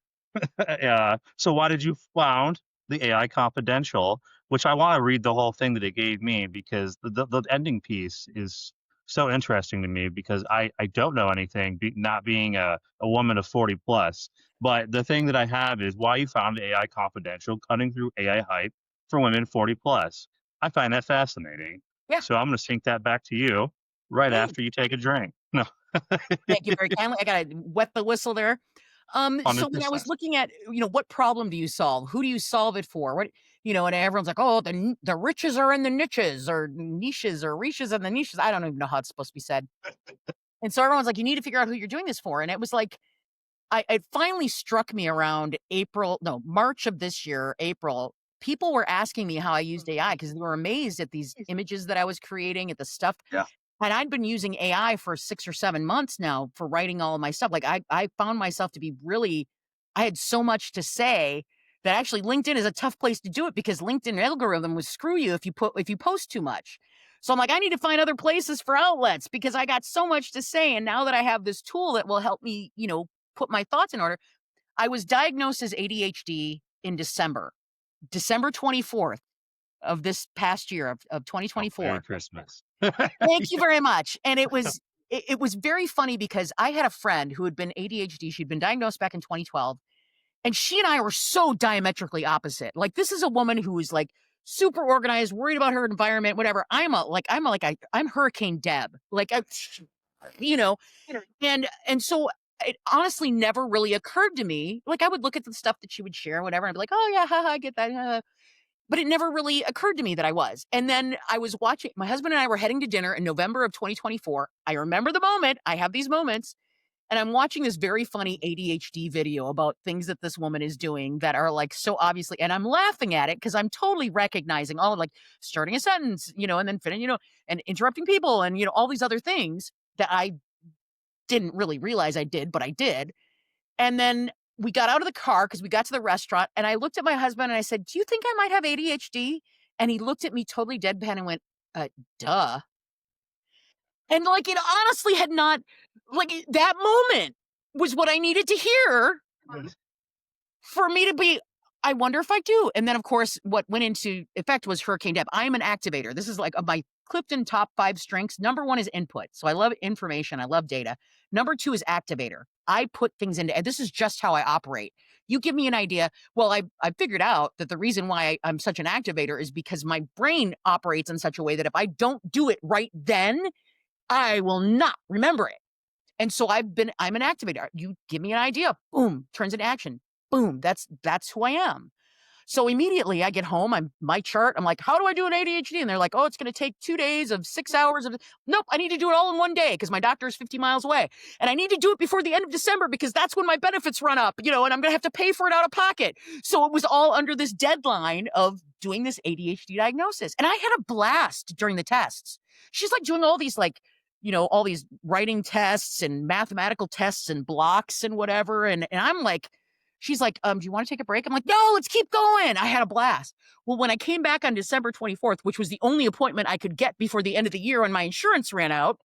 So why did you found the AI Confidential? Which I want to read the whole thing that it gave me because the ending piece is so interesting to me because I don't know anything, not being a woman of 40 plus. But the thing that I have is why you found AI Confidential, cutting through AI hype for women 40 plus. I find that fascinating. Yeah. So I'm going to sync that back to you right Thanks. after you take a drink. No, Thank you very kindly. I gotta wet the whistle there. So when I was 100%. looking at, what problem do you solve? Who do you solve it for? And everyone's like, oh, the riches are in the niches or niches or reaches in the niches. I don't even know how it's supposed to be said. And so everyone's like, you need to figure out who you're doing this for. And it was like, it finally struck me around March of this year, April. People were asking me how I used AI because they were amazed at these images that I was creating, at the stuff, Yeah. and I'd been using AI for 6 or 7 months now for writing all of my stuff. Like, I found myself to be really I had so much to say that actually LinkedIn is a tough place to do it because LinkedIn algorithm will screw you if you post too much. So I'm like, I need to find other places for outlets because I got so much to say. And now that I have this tool that will help me, put my thoughts in order. I was diagnosed as ADHD in December 24th of this past year of Oh, Merry 2024. Christmas. Thank you very much. And it was very funny because I had a friend who had been ADHD. She'd been diagnosed back in 2012, and she and I were so diametrically opposite. Like, this is a woman who is like super organized, worried about her environment, whatever. I'm Hurricane Deb. Like, you know, and so it honestly never really occurred to me. Like, I would look at the stuff that she would share, whatever, and I'd be like, oh yeah, haha, I get that. But it never really occurred to me that I was. And then I was watching, my husband and I were heading to dinner in November of 2024. I remember the moment. I have these moments. And I'm watching this very funny ADHD video about things that this woman is doing that are like so obviously, and I'm laughing at it because I'm totally recognizing all of like starting a sentence, and then finishing, and interrupting people and, all these other things that I didn't really realize I did, but I did. And then we got out of the car because we got to the restaurant and I looked at my husband and I said, do you think I might have ADHD? And he looked at me totally deadpan and went, duh. And like, it honestly had not, like, that moment was what I needed to hear for me to be I wonder if I do. And then, of course, what went into effect was Hurricane Deb. I am an activator. This is like my Clifton top 5 strengths. Number 1 is input. So I love information. I love data. Number 2 is activator. I put things into, and this is just how I operate. You give me an idea. Well, I figured out that the reason why I'm such an activator is because my brain operates in such a way that if I don't do it right then, I will not remember it. And so I'm an activator. You give me an idea, boom, turns into action. Boom, that's who I am. So immediately I get home, my chart, I'm like, how do I do an ADHD? And they're like, oh, it's going to take 2 days of 6 hours of, nope, I need to do it all in one day because my doctor is 50 miles away. And I need to do it before the end of December because that's when my benefits run up, and I'm going to have to pay for it out of pocket. So it was all under this deadline of doing this ADHD diagnosis. And I had a blast during the tests. She's like doing all these all these writing tests and mathematical tests and blocks and whatever. And I'm like, she's like, do you want to take a break? I'm like, no, let's keep going. I had a blast. Well, when I came back on December 24th, which was the only appointment I could get before the end of the year when my insurance ran out,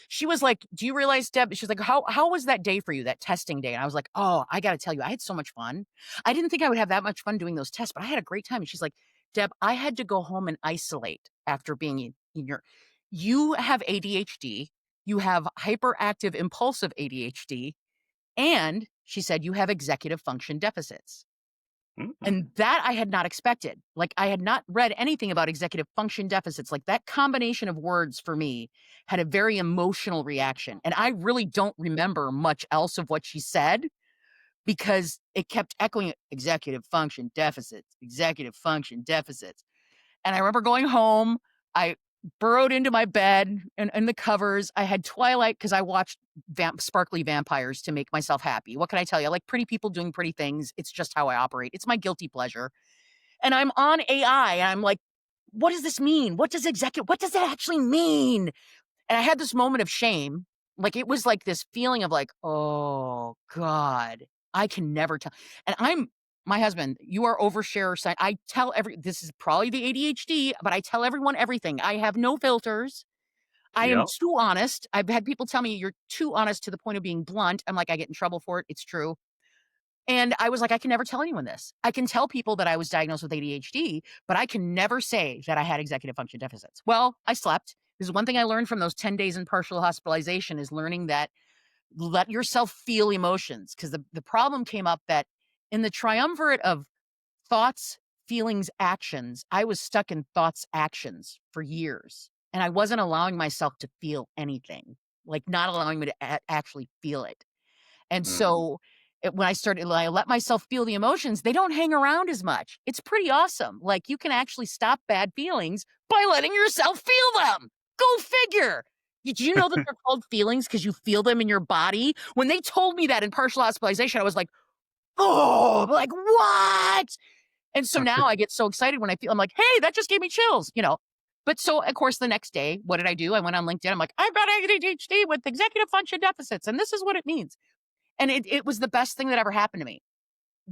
she was like, do you realize, Deb? She's like, how was that day for you, that testing day? And I was like, oh, I got to tell you, I had so much fun. I didn't think I would have that much fun doing those tests, but I had a great time. And she's like, Deb, I had to go home and isolate after being in your, you have ADHD, you have hyperactive impulsive ADHD, and she said, you have executive function deficits. And that I had not expected. Like, I had not read anything about executive function deficits. Like, that combination of words for me had a very emotional reaction. And I really don't remember much else of what she said because it kept echoing executive function deficits, executive function deficits. And I remember going home. I burrowed into my bed and the covers. I had Twilight because I watched sparkly vampires to make myself happy. What can I tell you? I like pretty people doing pretty things. It's just how I operate. It's my guilty pleasure. And I'm on AI and I'm like, what does this mean? What does it actually mean? And I had this moment of shame. Like, it was like this feeling of like, oh God, I can never tell. And my husband, you are overshare. I tell this is probably the ADHD, but I tell everyone everything. I have no filters. I am Yep. too honest. I've had people tell me you're too honest to the point of being blunt. I'm like, I get in trouble for it. It's true. And I was like, I can never tell anyone this. I can tell people that I was diagnosed with ADHD, but I can never say that I had executive function deficits. Well, I slept. This is one thing I learned from those 10 days in partial hospitalization is learning that let yourself feel emotions. Because the problem came up that in the triumvirate of thoughts, feelings, actions, I was stuck in thoughts, actions for years. And I wasn't allowing myself to feel anything, like not allowing me to actually feel it. And so when I let myself feel the emotions, they don't hang around as much. It's pretty awesome. Like, you can actually stop bad feelings by letting yourself feel them. Go figure. Did you know that they're called feelings because you feel them in your body? When they told me that in partial hospitalization, I was like, oh, like what? And so now I get so excited when I'm like, hey, that just gave me chills. But so, of course, the next day, what did I do? I went on LinkedIn. I'm like, I've got ADHD with executive function deficits, and this is what it means. And it was the best thing that ever happened to me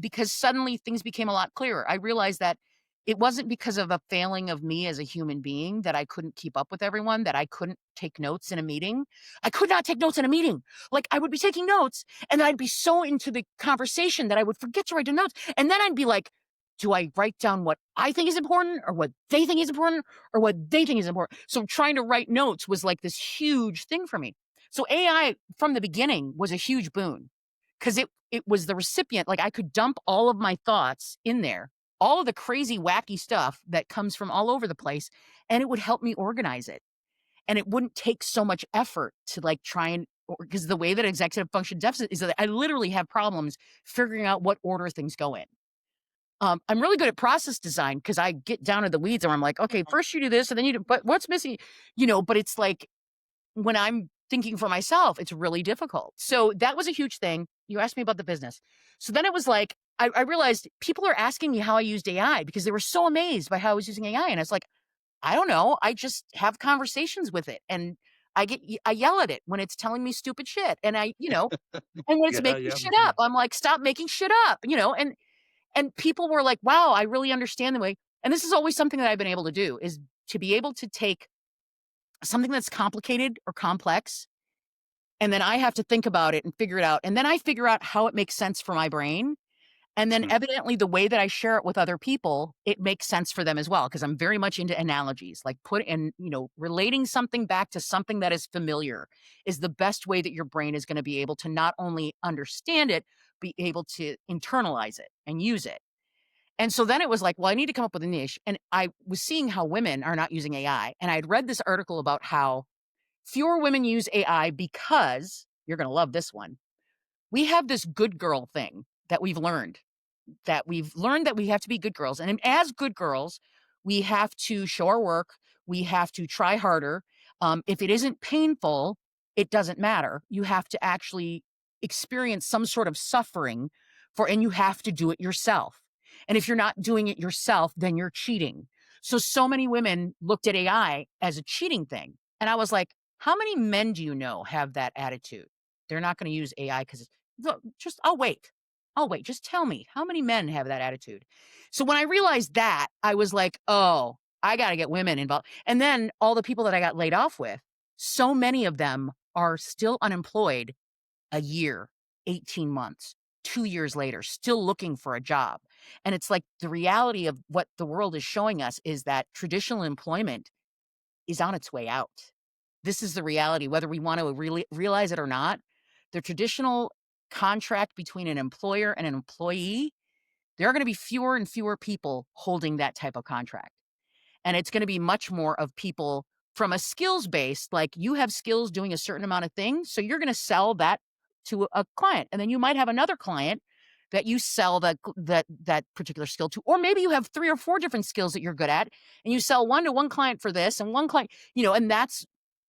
because suddenly things became a lot clearer. I realized that it wasn't because of a failing of me as a human being that I couldn't keep up with everyone, that I couldn't take notes in a meeting. I could not take notes in a meeting. Like, I would be taking notes and I'd be so into the conversation that I would forget to write the notes. And then I'd be like, do I write down what I think is important or what they think is important or what they think is important? So trying to write notes was like this huge thing for me. So AI from the beginning was a huge boon because it was the recipient. Like, I could dump all of my thoughts in there, all of the crazy, wacky stuff that comes from all over the place, and it would help me organize it. And it wouldn't take so much effort to like try and, because the way that executive function deficit is that I literally have problems figuring out what order things go in. I'm really good at process design because I get down to the weeds and I'm like, okay, first you do this and then you do, but what's missing? But it's like when I'm thinking for myself, it's really difficult. So that was a huge thing. You asked me about the business. So then it was like, I realized people are asking me how I used AI because they were so amazed by how I was using AI. And I was like, I don't know. I just have conversations with it. And I yell at it when it's telling me stupid shit. And and when it's Yeah, making yeah, me shit too. up, I'm like, stop making shit up. And people were like, wow, I really understand the way. And this is always something that I've been able to do is to be able to take something that's complicated or complex. And then I have to think about it and figure it out. And then I figure out how it makes sense for my brain. And then Hmm. evidently the way that I share it with other people, it makes sense for them as well, because I'm very much into analogies, like relating something back to something that is familiar is the best way that your brain is going to be able to not only understand it, be able to internalize it and use it. And so then it was like, well, I need to come up with a niche. And I was seeing how women are not using AI. And I had read this article about how fewer women use AI because you're going to love this one. We have this good girl thing that we've learned that we have to be good girls. And as good girls, we have to show our work. We have to try harder. If it isn't painful, it doesn't matter. You have to actually experience some sort of suffering and you have to do it yourself. And if you're not doing it yourself, then you're cheating. So many women looked at AI as a cheating thing. And I was like, how many men do you know have that attitude? They're not going to use AI because just, I'll wait. Oh, wait, just tell me, how many men have that attitude? So when I realized that, I was like, oh, I got to get women involved. And then all the people that I got laid off with, so many of them are still unemployed a year, 18 months, 2 years later, still looking for a job. And it's like the reality of what the world is showing us is that traditional employment is on its way out. This is the reality, whether we want to really realize it or not. The traditional contract between an employer and an employee, there are going to be fewer and fewer people holding that type of contract. And it's going to be much more of people from a skills based, like you have skills doing a certain amount of things. So you're going to sell that to a client. And then you might have another client that you sell that particular skill to, or maybe you have 3 or 4 different skills that you're good at and you sell one to one client for this and one client, and that's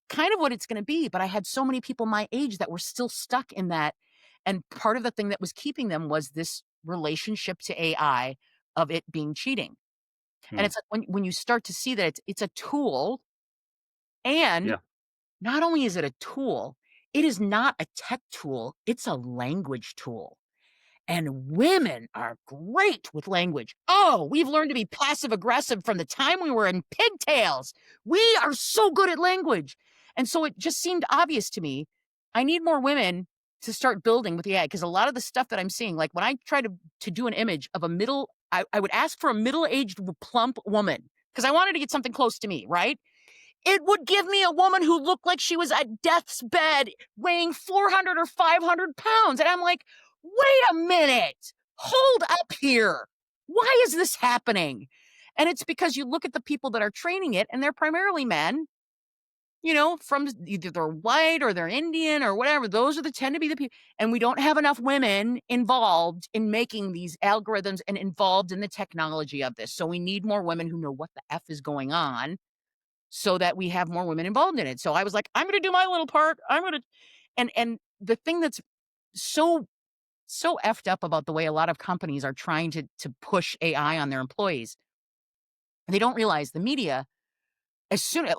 kind of what it's going to be. But I had so many people my age that were still stuck in that. And part of the thing that was keeping them was this relationship to AI of it being cheating. And Hmm. it's like when you start to see that it's a tool, and Yeah. not only is it a tool, it is not a tech tool, it's a language tool. And women are great with language. Oh, we've learned to be passive aggressive from the time we were in pigtails. We are so good at language. And so it just seemed obvious to me. I need more women to start building with the AI because a lot of the stuff that I'm seeing, like when I try to do an image of I would ask for a middle-aged plump woman because I wanted to get something close to me, right? It would give me a woman who looked like she was at death's bed, weighing 400 or 500 pounds. And I'm like, wait a minute, hold up here. Why is this happening? And it's because you look at the people that are training it, and they're primarily men, from either they're white or they're Indian or whatever. Those tend to be the people. And we don't have enough women involved in making these algorithms and involved in the technology of this. So we need more women who know what the F is going on so that we have more women involved in it. So I was like, I'm going to do my little part. I'm going to, and the thing that's so effed up about the way a lot of companies are trying to push AI on their employees, they don't realize the media, as soon as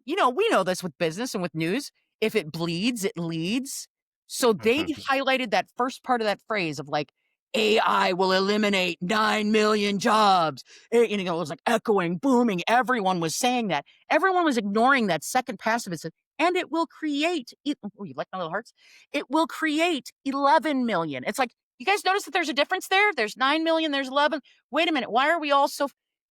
we know this with business and with news, if it bleeds, it leads. So they highlighted that first part of that phrase of like, AI will eliminate 9 million jobs. It was like echoing, booming. Everyone was saying that. Everyone was ignoring that second passive. It said, and it will create, oh, you like my little hearts? It will create 11 million. It's like, you guys notice that there's a difference there? There's 9 million, there's 11. Wait a minute. Why are we all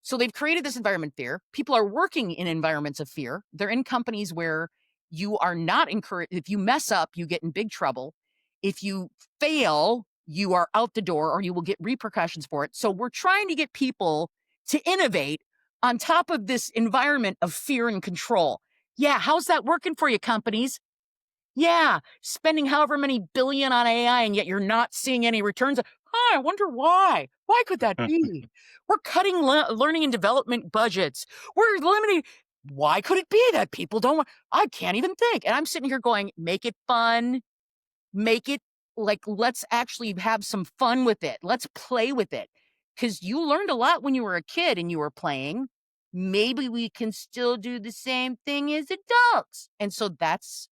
so they've created this environment fear. People are working in environments of fear. They're in companies where you are not encouraged. If you mess up, you get in big trouble. If you fail, you are out the door or you will get repercussions for it. So we're trying to get people to innovate on top of this environment of fear and control. Yeah, how's that working for you, companies? Yeah, spending however many billion on AI and yet you're not seeing any returns. I wonder why. Why could that be? We're cutting learning and development budgets. We're limiting. Why could it be that people don't want? I can't even think. And I'm sitting here going, make it fun. Make it like, let's actually have some fun with it. Let's play with it. Because you learned a lot when you were a kid and you were playing. Maybe we can still do the same thing as adults. And so that's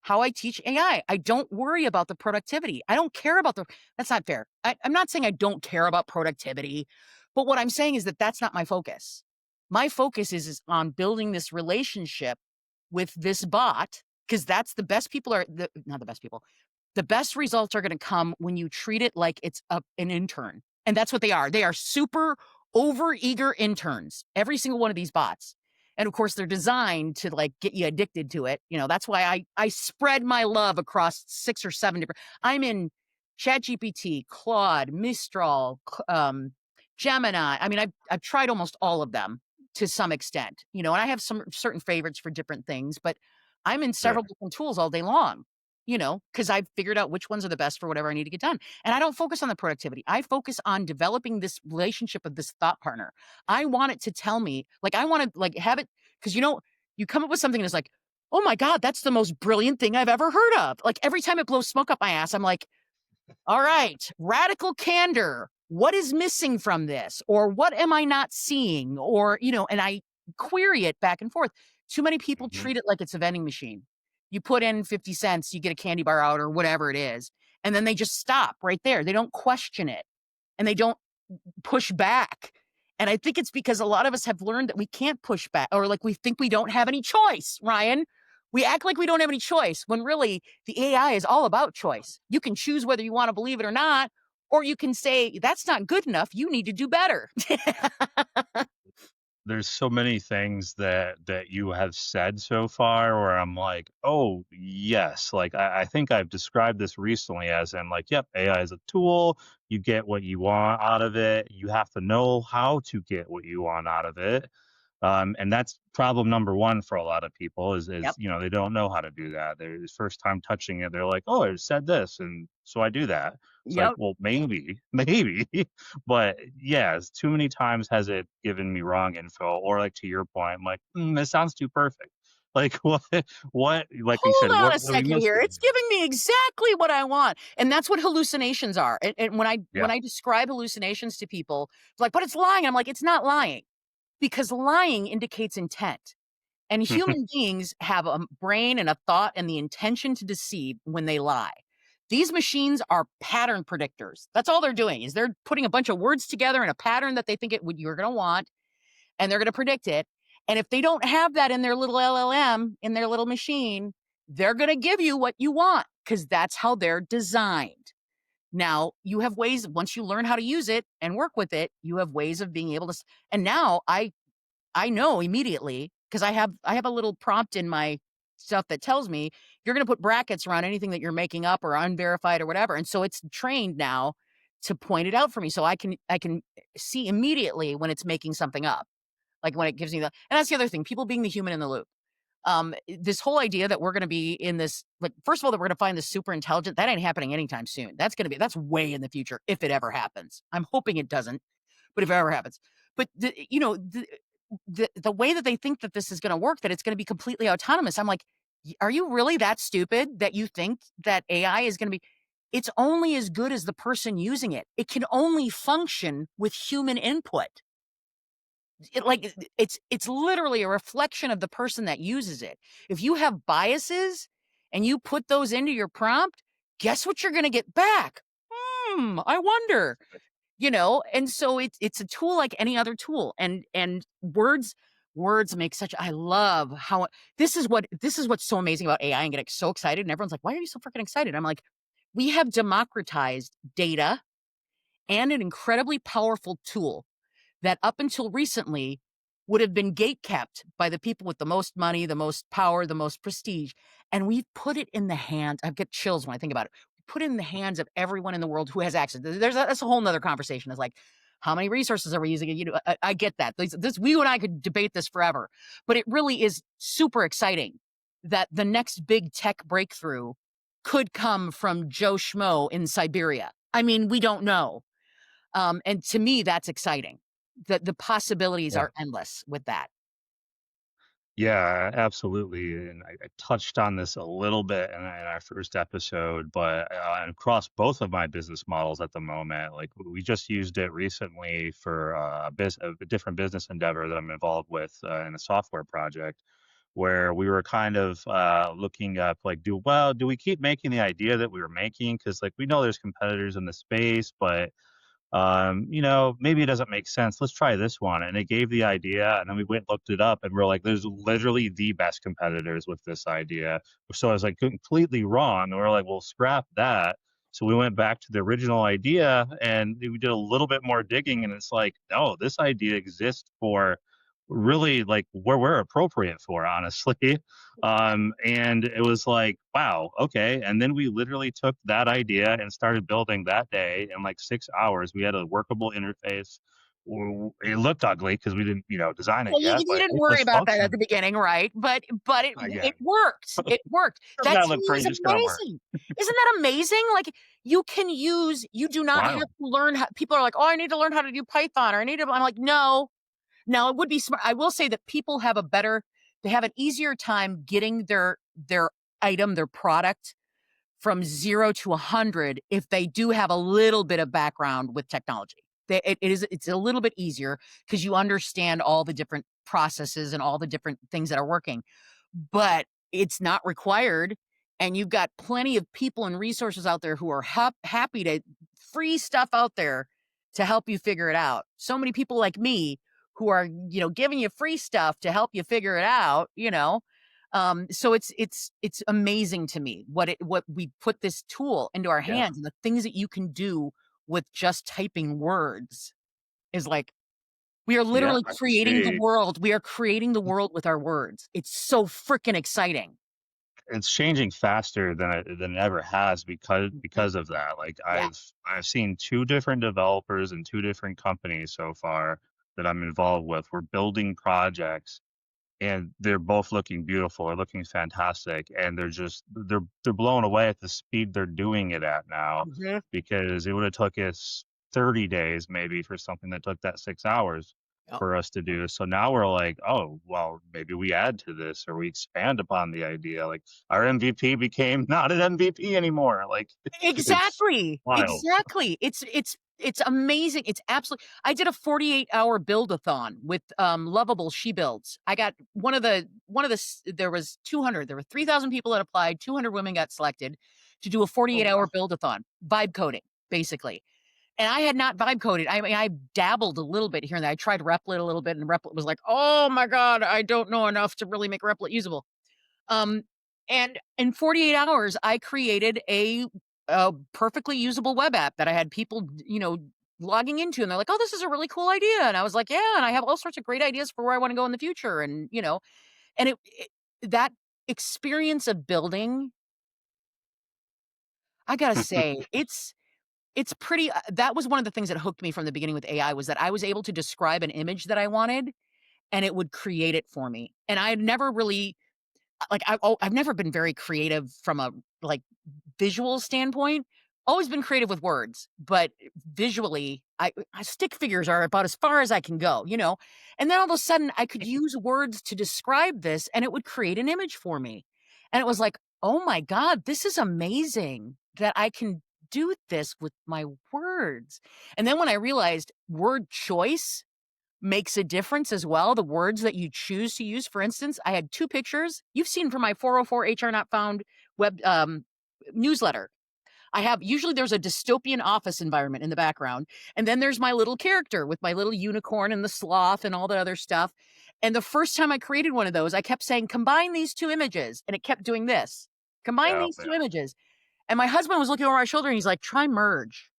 how I teach AI. I don't worry about the productivity. I don't care about that's not fair. I'm not saying I don't care about productivity, but what I'm saying is that that's not my focus. My focus is on building this relationship with this bot because that's the best people not the best people. The best results are going to come when you treat it like it's an intern. And that's what they are. They are super over-eager interns, every single one of these bots. And of course, they're designed to like get you addicted to it. That's why I spread my love across 6 or 7 different. I'm in ChatGPT, Claude, Mistral, Gemini. I mean, I've tried almost all of them to some extent, and I have some certain favorites for different things, but I'm in several Sure. different tools all day long, because I've figured out which ones are the best for whatever I need to get done. And I don't focus on the productivity. I focus on developing this relationship with this thought partner. I want it to tell me, like, I want to like have it because you come up with something that's like, oh my God, that's the most brilliant thing I've ever heard of. Like every time it blows smoke up my ass, I'm like, all right, radical candor. What is missing from this? Or what am I not seeing? Or, and I query it back and forth. Too many people Hmm. treat it like it's a vending machine. You put in 50 cents, you get a candy bar out or whatever it is. And then they just stop right there. They don't question it and they don't push back. And I think it's because a lot of us have learned that we can't push back or like we think we don't have any choice, Ryan. We act like we don't have any choice when really the AI is all about choice. You can choose whether you want to believe it or not, or you can say, that's not good enough. You need to do better. There's so many things that you have said so far where I'm like, oh yes, like I think I've described this recently as in like, yep, AI is a tool. You get what you want out of it. You have to know how to get what you want out of it. And that's problem number one for a lot of people is Yep. they don't know how to do that. They're the first time touching it, they're like, oh, it said this, and so I do that. It's like, Yep. well, maybe, maybe, but yeah, too many times has it given me wrong info, or like to your point, I'm like, this sounds too perfect. Like what, like you said, Hold on a what are we second here. missing? It's giving me exactly what I want. And that's what hallucinations are. And when Yeah. I describe hallucinations to people, like, but it's lying. I'm like, it's not lying because lying indicates intent. And human beings have a brain and a thought and the intention to deceive when they lie. These machines are pattern predictors. That's all they're doing is they're putting a bunch of words together in a pattern that they think you're going to want, and they're going to predict it. And if they don't have that in their little LLM, in their little machine, they're going to give you what you want because that's how they're designed. Now, you have ways, once you learn how to use it and work with it, you have ways of being able to. And now I know immediately because I have a little prompt in my stuff that tells me you're going to put brackets around anything that you're making up or unverified or whatever. And so it's trained now to point it out for me so I can see immediately when it's making something up. Like when it gives me and that's the other thing, people being the human in the loop. This whole idea that we're going to be in this, like, first of all, that we're going to find this super intelligent, that ain't happening anytime soon. That's way in the future if it ever happens. I'm hoping it doesn't, but if it ever happens. But the way that they think that this is going to work, that it's going to be completely autonomous. I'm like, are you really that stupid that you think that AI is going to be? It's only as good as the person using it. It can only function with human input. It's literally a reflection of the person that uses it. If you have biases and you put those into your prompt, guess what you're going to get back? I wonder. And so it's a tool like any other tool, and words make such. I love how this is what's so amazing about AI and getting so excited, and everyone's like, why are you so freaking excited? I'm like, we have democratized data and an incredibly powerful tool that up until recently would have been gatekept by the people with the most money, the most power, the most prestige. And we've put it in the hands. I get chills when I think about it. We put it in the hands of everyone in the world who has access. That's a whole nother conversation. It's like, how many resources are we using? I get that. You and I could debate this forever, but it really is super exciting that the next big tech breakthrough could come from Joe Schmo in Siberia. I mean, we don't know. And to me, that's exciting. The possibilities Yeah. are endless with that. Yeah, absolutely. And I touched on this a little bit in our first episode, but across both of my business models at the moment, like we just used it recently for a different business endeavor that I'm involved with in a software project, where we were kind of looking up like, do we keep making the idea that we were making? Because like we know there's competitors in the space, but maybe it doesn't make sense. Let's try this one. And it gave the idea, and then we went and looked it up, and we're like, there's literally the best competitors with this idea. So I was like completely wrong. And we're like, well, scrap that. So we went back to the original idea and we did a little bit more digging, and it's like, no, this idea exists for really like where we're appropriate for, honestly. And it was like, wow, okay. And then we literally took that idea and started building that day in like 6 hours. We had a workable interface. It looked ugly because we didn't, design it Well, yet, you but didn't it worry was about that at functional. the beginning, right? But it Again, worked. It worked. doesn't That that to look me pretty? is Just gonna work. amazing. Isn't that amazing? Like you do not have Wow. to learn how, people are like, "Oh, I need to learn how to do Python," or I need to, I'm like, "No." Now, it would be smart. I will say that people have they have an easier time getting their item, their product from 0 to 100 if they do have a little bit of background with technology. It's a little bit easier because you understand all the different processes and all the different things that are working. But it's not required, and you've got plenty of people and resources out there who are happy to free stuff out there to help you figure it out. So many people like me who are, giving you free stuff to help you figure it out. So it's amazing to me what we put this tool into our Yeah. hands, and the things that you can do with just typing words is like we are Yeah. literally I can creating the see. world. We are creating the world with our words. It's so freaking exciting. It's changing faster than it ever has Mhm. because of that. Like Yeah. I've seen two different developers and two different companies so far that I'm involved with. We're building projects and they're both looking beautiful. They're looking fantastic, and they're blown away at the speed they're doing it at now, Mhm. because it would have took us 30 days maybe for something that took that 6 hours Yep. for us to do. So now we're like, oh, well, maybe we add to this or we expand upon the idea. Like our MVP became not an MVP anymore. Like it's Exactly. wild. Exactly. It's amazing. It's absolutely I did a 48-hour build-a-thon with, Lovable She Builds. I got there was 200, there were 3,000 people that applied, 200 women got selected to do a Oh wow. 48-hour build-a-thon, vibe coding, basically. And I had not vibe coded. I mean, I dabbled a little bit here and there. I tried Replit a little bit, and Replit was like, "Oh my god, I don't know enough to really make Replit usable." Um, and in 48 hours, I created a perfectly usable web app that I had people, logging into, and they're like, "Oh, this is a really cool idea." And I was like, "Yeah," and I have all sorts of great ideas for where I want to go in the future. And that experience of building, I gotta say, it's pretty. That was one of the things that hooked me from the beginning with AI was that I was able to describe an image that I wanted, and it would create it for me. And I had never really I've never been very creative from a, like, visual standpoint. Always been creative with words, but visually, stick figures are about as far as I can go. And then all of a sudden, I could use words to describe this, and it would create an image for me. And it was like, "Oh my god, this is amazing that I can do this with my words." And then when I realized word choice makes a difference as well, the words that you choose to use. For instance, I had 2 pictures. You've seen from my 404 HR Not Found web newsletter. I have usually there's a dystopian office environment in the background, and then there's my little character with my little unicorn and the sloth and all the other stuff. And the first time I created one of those, I kept saying, "Combine these 2 images," and it kept doing this. "Combine Yeah, these 2 yeah. images." And my husband was looking over my shoulder and he's like, "Try merge."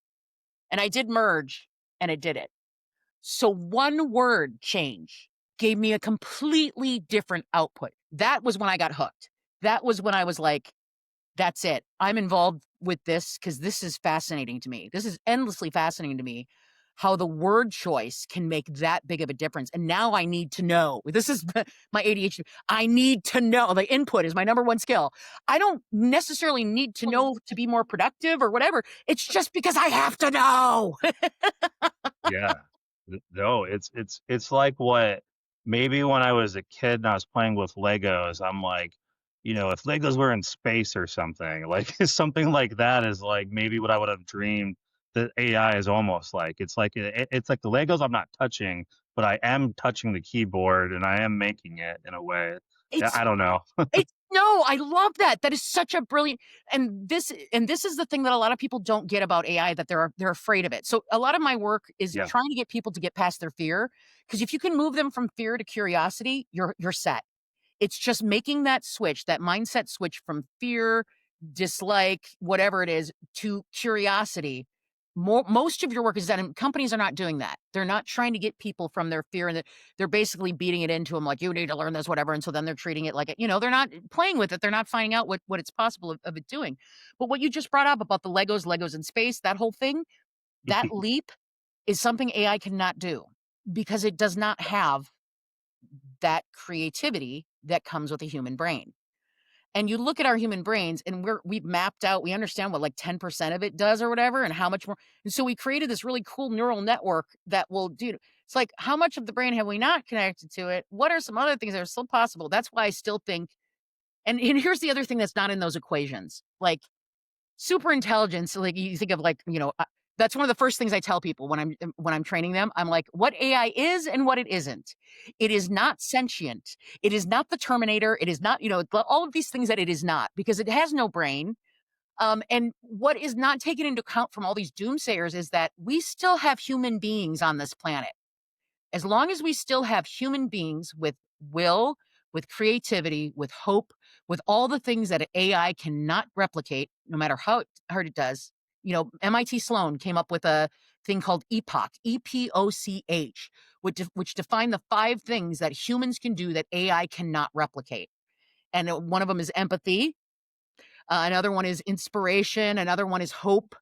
And I did merge, and it did it. So one word change gave me a completely different output. That was when I got hooked. That was when I was like, that's it. I'm involved with this because this is fascinating to me. This is endlessly fascinating to me how the word choice can make that big of a difference. And now I need to know. This is my ADHD. I need to know. The input is my number one skill. I don't necessarily need to know to be more productive or whatever. It's just because I have to know. Yeah. No, it's like what maybe when I was a kid and I was playing with Legos, I'm like, if Legos were in space or something, like something like that is like maybe what I would have dreamed that AI is almost like. It's like the Legos I'm not touching, but I am touching the keyboard and I am making it in a way. Yeah, It's I don't know. It's no, I love that. That is such a brilliant and this is the thing that a lot of people don't get about AI, that they're afraid of it. So a lot of my work is Yeah. trying to get people to get past their fear, because if you can move them from fear to curiosity, you're set. It's just making that switch, that mindset switch from fear dislike, whatever it is, to curiosity. Most of your work is done, and companies are not doing that. They're not trying to get people from their fear, and they're basically beating it into them like, you need to learn this, whatever. And so then they're treating it like, they're not playing with it. They're not finding out what it's possible of it doing. But what you just brought up about the Legos in space, that whole thing, that leap is something AI cannot do because it does not have that creativity that comes with a human brain. And you look at our human brains and we've mapped out, we understand what like 10% of it does or whatever, and how much more. And so we created this really cool neural network that will do. It's like, how much of the brain have we not connected to it? What are some other things that are still possible? That's why I still think, and here's the other thing that's not in those equations. Like super intelligence, like you think of like, that's one of the first things I tell people when I'm training them. I'm like, what AI is and what it isn't. It is not sentient. It is not the Terminator. It is not, all of these things that it is not, because it has no brain. And what is not taken into account from all these doomsayers is that we still have human beings on this planet. As long as we still have human beings with will, with creativity, with hope, with all the things that AI cannot replicate, no matter how hard it does. MIT Sloan came up with a thing called EPOCH, EPOCH, which define the 5 things that humans can do that AI cannot replicate. And one of them is empathy. Another one is inspiration. Another one is hope.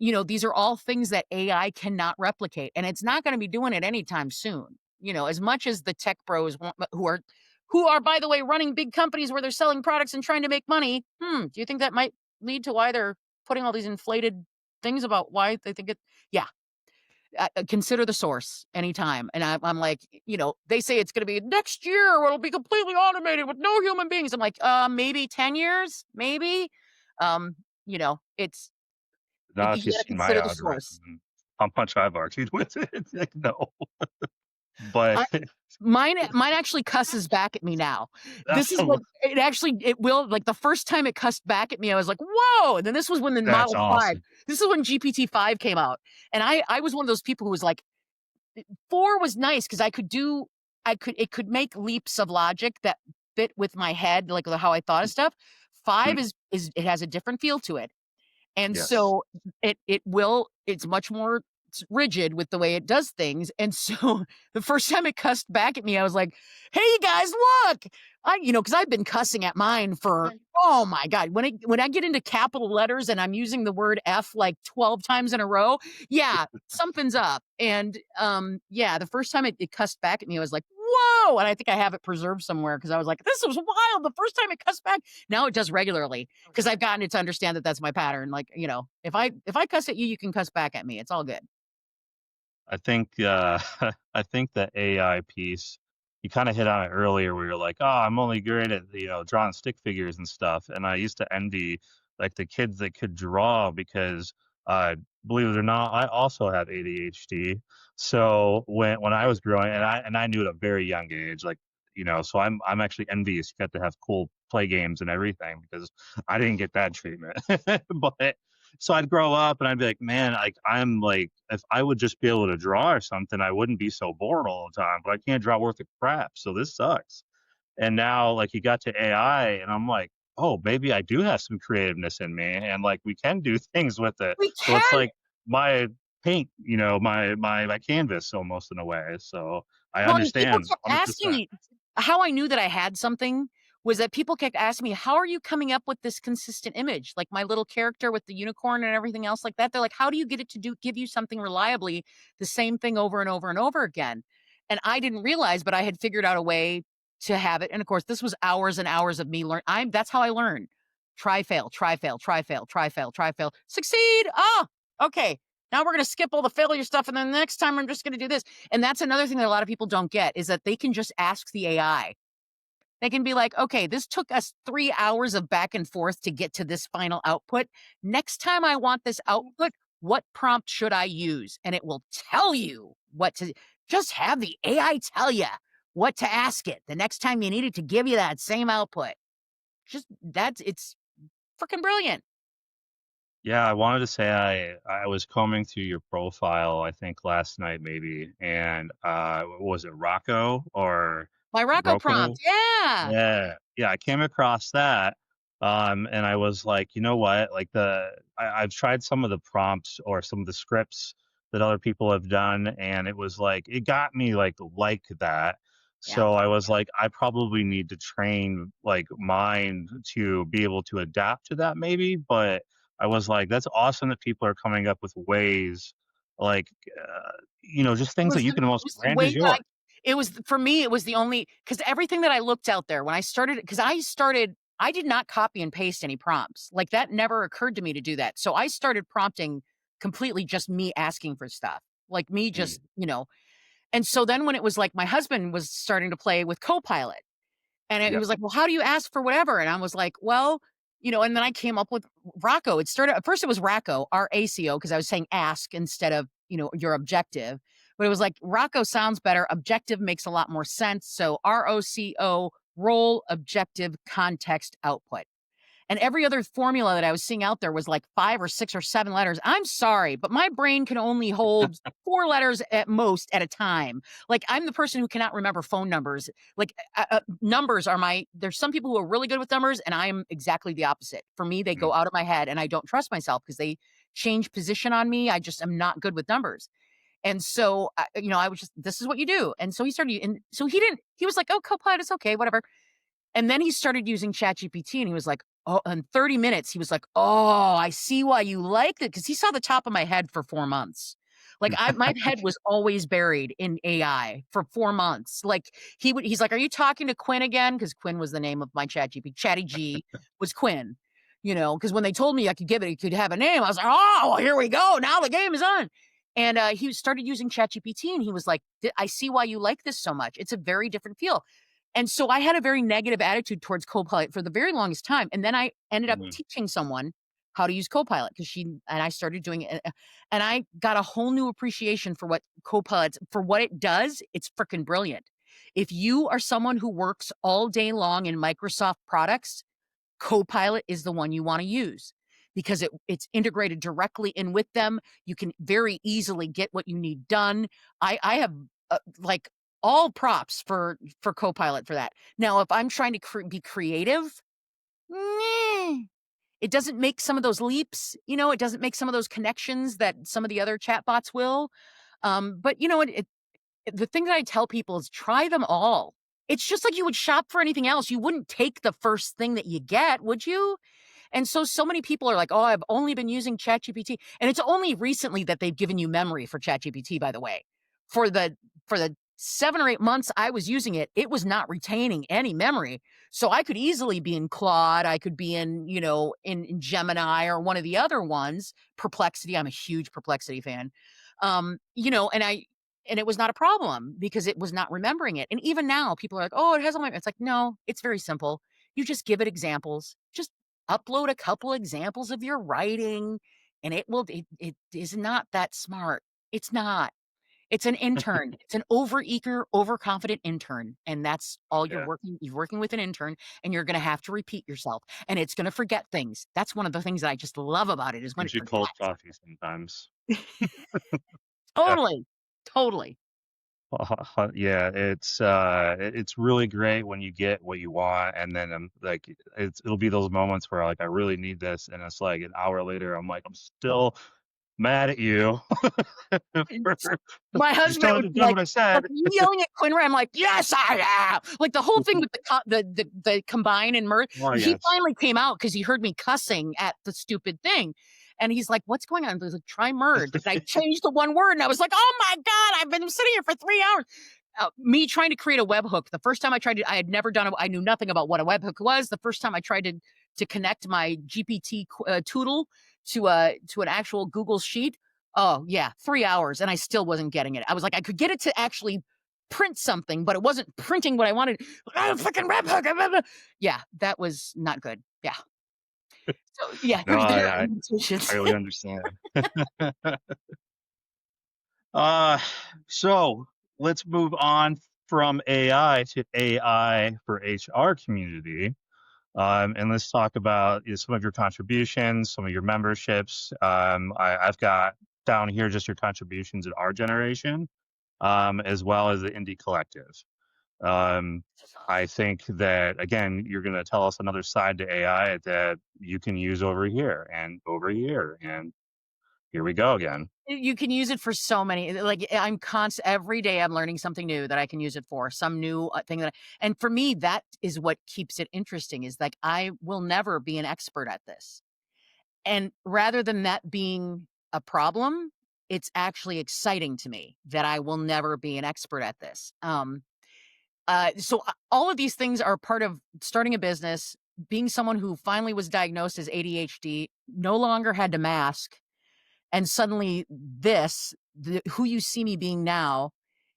These are all things that AI cannot replicate, and it's not going to be doing it anytime soon. As much as the tech bros who are, by the way, running big companies where they're selling products and trying to make money. Do you think that might lead to why they're putting all these inflated things about why they think it? Yeah. Consider the source anytime. And I'm like, they say it's going to be next year or it'll be completely automated with no human beings. I'm like, maybe 10 years, maybe. It's, Not if you you got to see my consider the algorithm, source. how much I've argued with it. It's like, no, but I, mine actually cusses back at me now. This that's is what it will, like the first time it cussed back at me, I was like, whoa. And then this was when the that's Model 5, awesome. this is when GPT-5 came out. And I was one of those people who was like, 4 was nice because it could make leaps of logic that fit with my head, like how I thought of stuff. 5 Mhm. is it has a different feel to it. And Yes. so it's much more rigid with the way it does things. And so the first time it cussed back at me, I was like, "Hey, you guys, look!" Because I've been cussing at mine for, oh my god, when I get into capital letters and I'm using the word F like 12 times in a row, yeah, something's up. And yeah, the first time it cussed back at me, I was like, "Whoa!" And I think I have it preserved somewhere because I was like, "This was wild." The first time it cussed back, now it does regularly because I've gotten it to understand that that's my pattern. Like, if I cuss at you, you can cuss back at me. It's all good. I think, I think the AI piece, you kinda hit on it earlier where you're like, "Oh, I'm only great at, drawing stick figures and stuff," and I used to envy, like, the kids that could draw because, believe it or not, I also have ADHD. So, when I was growing and I knew at a very young age, like, so I'm actually envious you got to have cool play games and everything because I didn't get that treatment. But so I'd grow up and I'd be like, man, like I'm like, if I would just be able to draw or something, I wouldn't be so bored all the time. But I can't draw worth of crap, so this sucks. And now, like, you got to AI, and I'm like, oh, maybe I do have some creativeness in me, and like we can do things with it. We So it's can. like my paint, my canvas almost in a way. So I Well, and people understand kept asking 100%. me how I knew that I had something was that people kept asking me, "How are you coming up with this consistent image?" Like my little character with the unicorn and everything else like that. They're like, "How do you get it to give you something reliably the same thing over and over and over again?" And I didn't realize, but I had figured out a way to have it. And of course, this was hours and hours of me learn. That's how I learn. Try fail, try fail, try fail, try fail, try fail, succeed. Ah, okay. Now we're going to skip all the failure stuff. And then the next time I'm just going to do this. And that's another thing that a lot of people don't get is that they can just ask the AI. They can be like, okay, this took us 3 hours of back and forth to get to this final output. Next time I want this output, what prompt should I use? And it will tell you what to just have the AI tell you what to ask it the next time you need it to give you that same output. It's freaking brilliant. Yeah, I wanted to say I was combing through your profile, I think last night maybe, and was it Rocco or My Rocco prompt. Rocco? Yeah. Yeah, yeah, I came across that, And I was like, you know what? Like I've tried some of the prompts or some of the scripts that other people have done, and it was like it got me like that. Yeah. So I was like, I probably need to train like mine to be able to adapt to that, maybe. But I was like, that's awesome that people are coming up with ways, like just It things that was you the can it almost was the brand way as that yours. it was for me, it was the only because everything that I looked out there when I started because I did not copy and paste any prompts. Like, that never occurred to me to do that. So I started prompting completely just me asking for stuff, like me just, Mm, and so then when it was like my husband was starting to play with Copilot, and he yep. was like, "Well, how do you ask for whatever?" And I was like, "Well," and then I came up with Rocco. It started at first it was Racco, RACO, because I was saying ask instead of, your objective. But it was like Rocco sounds better. Objective makes a lot more sense. So ROCO, role, objective, context, output. And every other formula that I was seeing out there was like 5 or 6 or 7 letters. I'm sorry, but my brain can only hold 4 letters at most at a time. Like, I'm the person who cannot remember phone numbers. Like, numbers are there's some people who are really good with numbers, and I am exactly the opposite. For me, they Mm, go out of my head, and I don't trust myself because they change position on me. I just am not good with numbers. And so, I was just, this is what you do. And so he started, and so he was like, oh, Copilot is okay, whatever. And then he started using ChatGPT and he was like, oh, in 30 minutes, he was like, oh, I see why you like it. Cause he saw the top of my head for 4 months. Like, my head was always buried in AI for 4 months. Like, he's like, are you talking to Quinn again? Cause Quinn was the name of my ChatGPT. Chatty G was Quinn, cause when they told me I could give it, it could have a name. I was like, oh, well, here we go. Now the game is on. And he started using ChatGPT and he was like, I see why you like this so much. It's a very different feel. And so I had a very negative attitude towards Copilot for the very longest time. And then I ended up mm, teaching someone how to use Copilot and I started doing it. And I got a whole new appreciation for what for what it does. It's freaking brilliant. If you are someone who works all day long in Microsoft products, Copilot is the one you want to use because it's integrated directly in with them. You can very easily get what you need done. I have like all props for Copilot for that. Now, if I'm trying to be creative, meh, it doesn't make some of those leaps. It doesn't make some of those connections that some of the other chatbots will. But the thing that I tell people is try them all. It's just like you would shop for anything else. You wouldn't take the first thing that you get, would you? And so many people are like, "Oh, I've only been using ChatGPT." And it's only recently that they've given you memory for ChatGPT, by the way. For the 7 or 8 months I was using it, it was not retaining any memory. So I could easily be in Claude, I could be in Gemini or one of the other ones, Perplexity. I'm a huge Perplexity fan. And it was not a problem because it was not remembering it. And even now people are like, "Oh, it has all my," it's like, "No, it's very simple. You just give it examples. Just upload a couple examples of your writing and it is not that smart. It's not. It's an intern. It's an overeager, overconfident intern. And that's all yeah. you're working with an intern and you're going to have to repeat yourself and it's going to forget things. That's one of the things that I just love about it is when Gives it you cold forgets. coffee sometimes. Yeah. Totally. Totally. Yeah, it's really great when you get what you want, and then like it'll be those moments where like I really need this, and it's like an hour later I'm like I'm still mad at you for My you husband still would haven't be done like, what I said. "You yelling at Quinn?" I'm like, "Yes, I am." Like the whole thing with the combine and merge. Oh He yes. finally came out because he heard me cussing at the stupid thing, and he's like, "What's going on?" I was like, "Try merge." And I changed the one word, and I was like, "Oh my god, I've been sitting here for 3 hours." Me trying to create a webhook. The first time I tried it, I had never done it. I knew nothing about what a webhook was. The first time I tried to connect my GPT Toodle to an actual Google sheet. Oh yeah, 3 hours, and I still wasn't getting it. I was like, I could get it to actually print something, but it wasn't printing what I wanted. Oh, freaking webhook! Blah, blah, blah. Yeah, that was not good. Yeah. So yeah, No, there are I limitations. totally understand. Uh, so let's move on from AI to AI for HR community. And let's talk about some of your contributions, some of your memberships. I've got down here just your contributions at our generation, as well as the Indie Collective. Um, I think that, again, you're going to tell us another side to AI that you can use over here and over here. And here we go again. You can use it for so many, like, I'm constant every day I'm learning something new that I can use it for, some new thing and for me, that is what keeps it interesting is like, I will never be an expert at this. And rather than that being a problem, it's actually exciting to me that I will never be an expert at this. All of these things are part of starting a business, being someone who finally was diagnosed as ADHD, no longer had to mask, and suddenly who you see me being now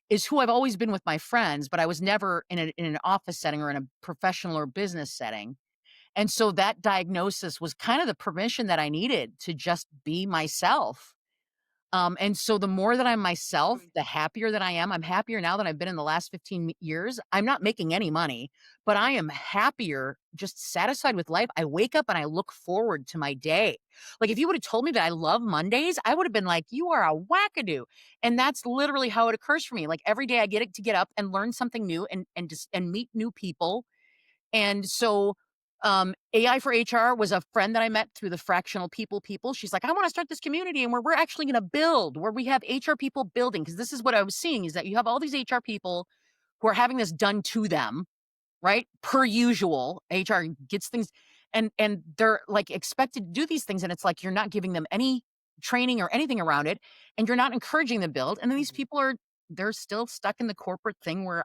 is who I've always been with my friends, but I was never in an office setting or in a professional or business setting. And so that diagnosis was kind of the permission that I needed to just be myself. And so the more that I'm myself, the happier that I am. I'm happier now than I've been in the last 15 years. I'm not making any money, but I am happier, just satisfied with life. I wake up and I look forward to my day. Like if you would have told me that I love Mondays, I would have been like, you are a wackadoo. And that's literally how it occurs for me. Like every day I get to get up and learn something new and meet new people. And so, AI for HR was a friend that I met through the fractional people. She's like, I want to start this community and where we're actually going to build, where we have HR people building. Cause this is what I was seeing is that you have all these HR people who are having this done to them, right? Per usual, HR gets things and they're like expected to do these things. And it's like, you're not giving them any training or anything around it. And you're not encouraging them to build. And then these people they're still stuck in the corporate thing where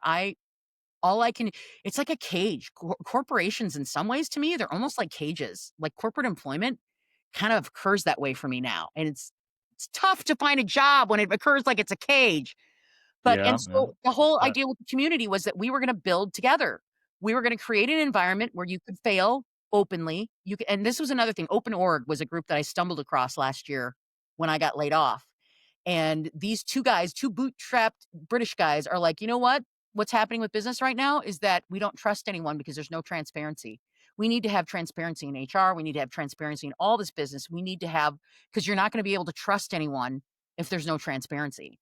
all I can it's like a cage. Corporations in some ways to me, they're almost like cages. Like corporate employment kind of occurs that way for me now. And it's tough to find a job when it occurs like it's a cage. But Yeah. and Yeah. so the whole idea with the community was that we were gonna build together. We were gonna create an environment where you could fail openly. And this was another thing. Open Org was a group that I stumbled across last year when I got laid off. And these two guys, two bootstrapped British guys are like, "You know what? What's happening with business right now is that we don't trust anyone because there's no transparency. We need to have transparency in HR. We need to have transparency in all this business. We need to have because you're not gonna be able to trust anyone if there's no transparency."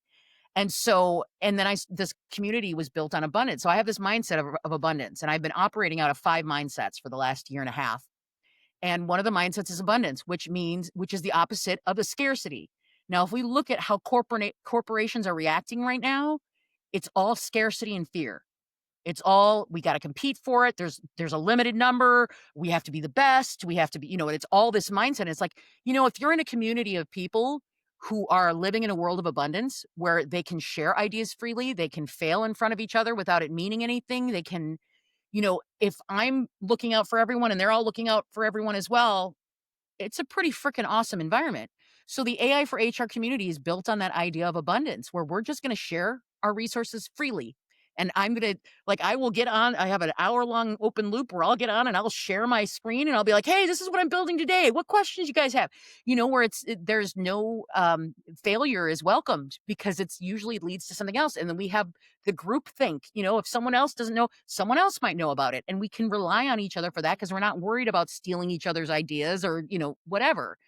And so and then this community was built on abundance. So I have this mindset of abundance, and I've been operating out of 5 mindsets for the last year and a half. And one of the mindsets is abundance, which is the opposite of a scarcity. Now, if we look at how corporations are reacting right now, it's all scarcity and fear. It's all we got to compete for it. There's a limited number. We have to be the best. We have to be, it's all this mindset. It's like, if you're in a community of people who are living in a world of abundance where they can share ideas freely, they can fail in front of each other without it meaning anything. They can, if I'm looking out for everyone and they're all looking out for everyone as well, it's a pretty freaking awesome environment. So the AI for HR community is built on that idea of abundance where we're just going to share our resources freely. And I'm going to I will get on. I have an hour-long open loop where I'll get on and I'll share my screen and I'll be like, hey, this is what I'm building today. What questions you guys have? Where there's no failure is welcomed because it's usually leads to something else. And then we have the group think, if someone else doesn't know, someone else might know about it. And we can rely on each other for that because we're not worried about stealing each other's ideas or, whatever.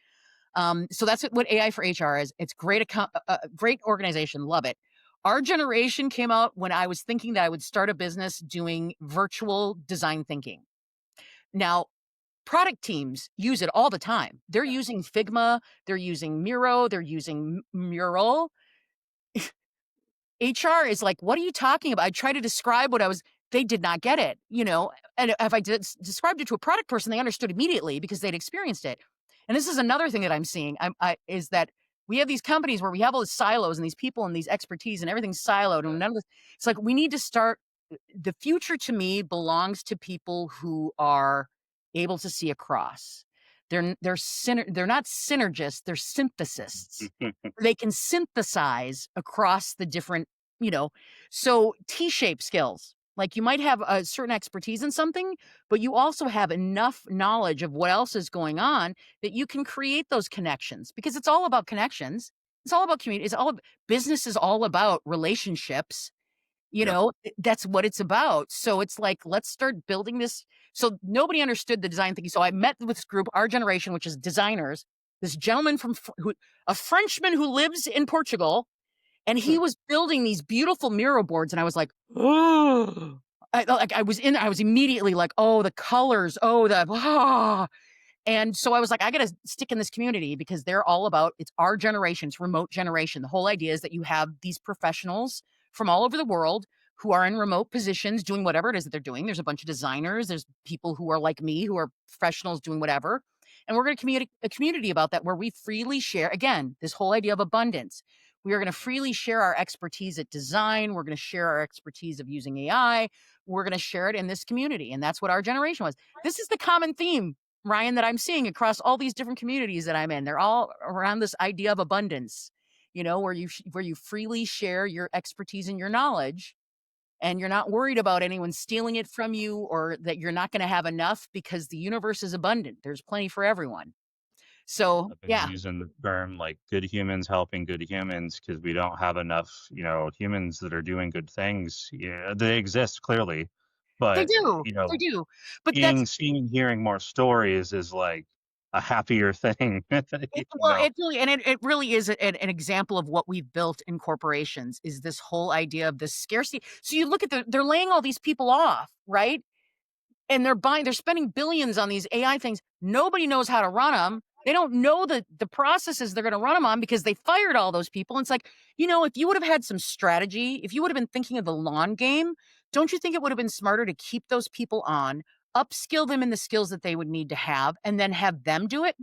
So that's what AI for HR is. It's great organization. Love it. Our generation came out when I was thinking that I would start a business doing virtual design thinking. Now, product teams use it all the time. They're using Figma, they're using Miro, they're using Mural. HR is like, what are you talking about? I try to describe they did not get it, and if I described it to a product person, they understood immediately because they'd experienced it. And this is another thing that I'm seeing is that we have these companies where we have all these silos and these people and these expertise and everything's siloed and none of this. It's like we need to start. The future to me belongs to people who are able to see across. They're not synergists, they're synthesists. They can synthesize across the different, so T-shaped skills. Like you might have a certain expertise in something, but you also have enough knowledge of what else is going on that you can create those connections because it's all about connections. It's all about community. Business is all about relationships. Yeah. That's what it's about. So it's like, let's start building this. So nobody understood the design thinking. So I met with this group, our generation, which is designers, this gentleman a Frenchman who lives in Portugal. And he was building these beautiful Miro boards, and I was like, "Oh." I was immediately like, "Oh, the colors. Oh, the ah." And so I was like, I got to stick in this community because they're all about it's our generation, it's remote generation. The whole idea is that you have these professionals from all over the world who are in remote positions doing whatever it is that they're doing. There's a bunch of designers, there's people who are like me who are professionals doing whatever. And we're going to communicate a community about that where we freely share again, this whole idea of abundance. We are going to freely share our expertise at design. We're going to share our expertise of using AI. We're going to share it in this community. And that's what our generation was. This is the common theme, Ryan, that I'm seeing across all these different communities that I'm in. They're all around this idea of abundance, where you freely share your expertise and your knowledge, and you're not worried about anyone stealing it from you or that you're not going to have enough because the universe is abundant. There's plenty for everyone. So, I've been yeah, using the term like good humans helping good humans because we don't have enough, humans that are doing good things. Yeah, they exist clearly, they but do. They do. But seeing and hearing more stories is like a happier thing. it really is an example of what we've built in corporations is this whole idea of this scarcity. So you look at they're laying all these people off, right? And they're spending billions on these AI things. Nobody knows how to run them. They don't know the processes they're going to run them on because they fired all those people. And it's like, if you would have had some strategy, if you would have been thinking of the long game, don't you think it would have been smarter to keep those people on, upskill them in the skills that they would need to have, and then have them do it?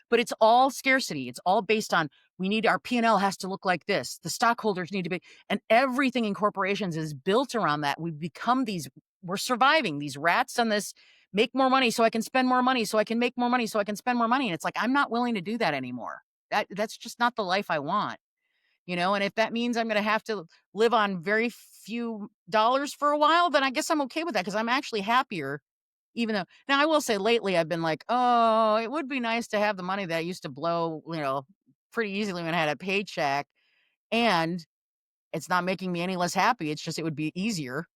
But it's all scarcity. It's all based on we need our P&L has to look like this. The stockholders need to be, and everything in corporations is built around that. We're surviving these rats on this make more money so I can spend more money so I can make more money so I can spend more money. And it's like, I'm not willing to do that anymore. That's just not the life I want, and if that means I'm going to have to live on very few dollars for a while, then I guess I'm okay with that because I'm actually happier even though now I will say lately I've been like, "Oh, it would be nice to have the money that I used to blow, pretty easily when I had a paycheck." And it's not making me any less happy. It's just it would be easier.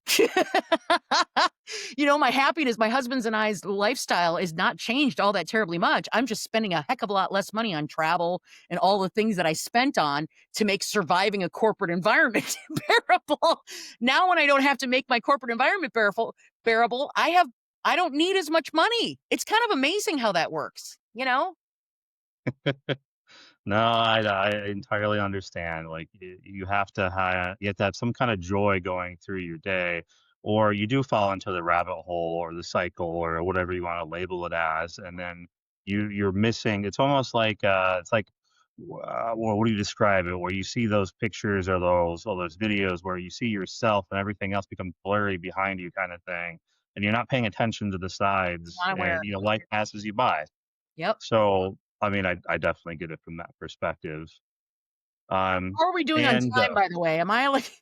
My happiness, my husband's and I's lifestyle is not changed all that terribly much. I'm just spending a heck of a lot less money on travel and all the things that I spent on to make surviving a corporate environment bearable. Now when I don't have to make my corporate environment bearable, I don't need as much money. It's kind of amazing how that works, you know? No, I entirely understand. Like you have to have some kind of joy going through your day, or you do fall into the rabbit hole or the cycle or whatever you want to label it as, and then you're missing. It's almost like well, what do you describe it? Where you see those pictures or those videos where you see yourself and everything else becomes blurry behind you, kind of thing, and you're not paying attention to the sides, Not aware. and life passes you by. Yep. So, I mean, I definitely get it from that perspective. How are we doing on And time, by the way? Am I like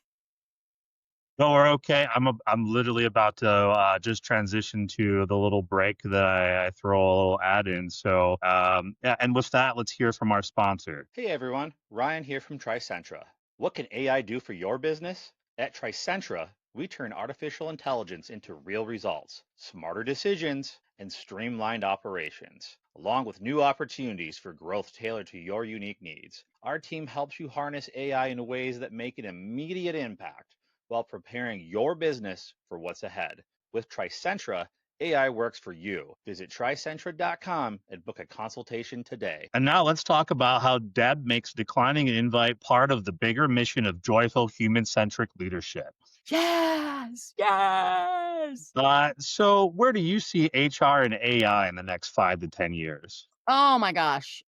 no, we're okay. I'm literally about to just transition to the little break that I throw a little ad in. So, yeah, and with that, let's hear from our sponsor. Hey everyone, Ryan here from Tricentra. What can AI do for your business? At Tricentra, we turn artificial intelligence into real results, smarter decisions, and streamlined operations, along with new opportunities for growth tailored to your unique needs. Our team helps you harness AI in ways that make an immediate impact while preparing your business for what's ahead. With Tricentra, AI works for you. Visit tricentra.com and book a consultation today. And now let's talk about how Deb makes declining an invite part of the bigger mission of joyful human-centric leadership. yes, yes. So where do you see HR and AI in the next 5 to 10 years? Oh my gosh.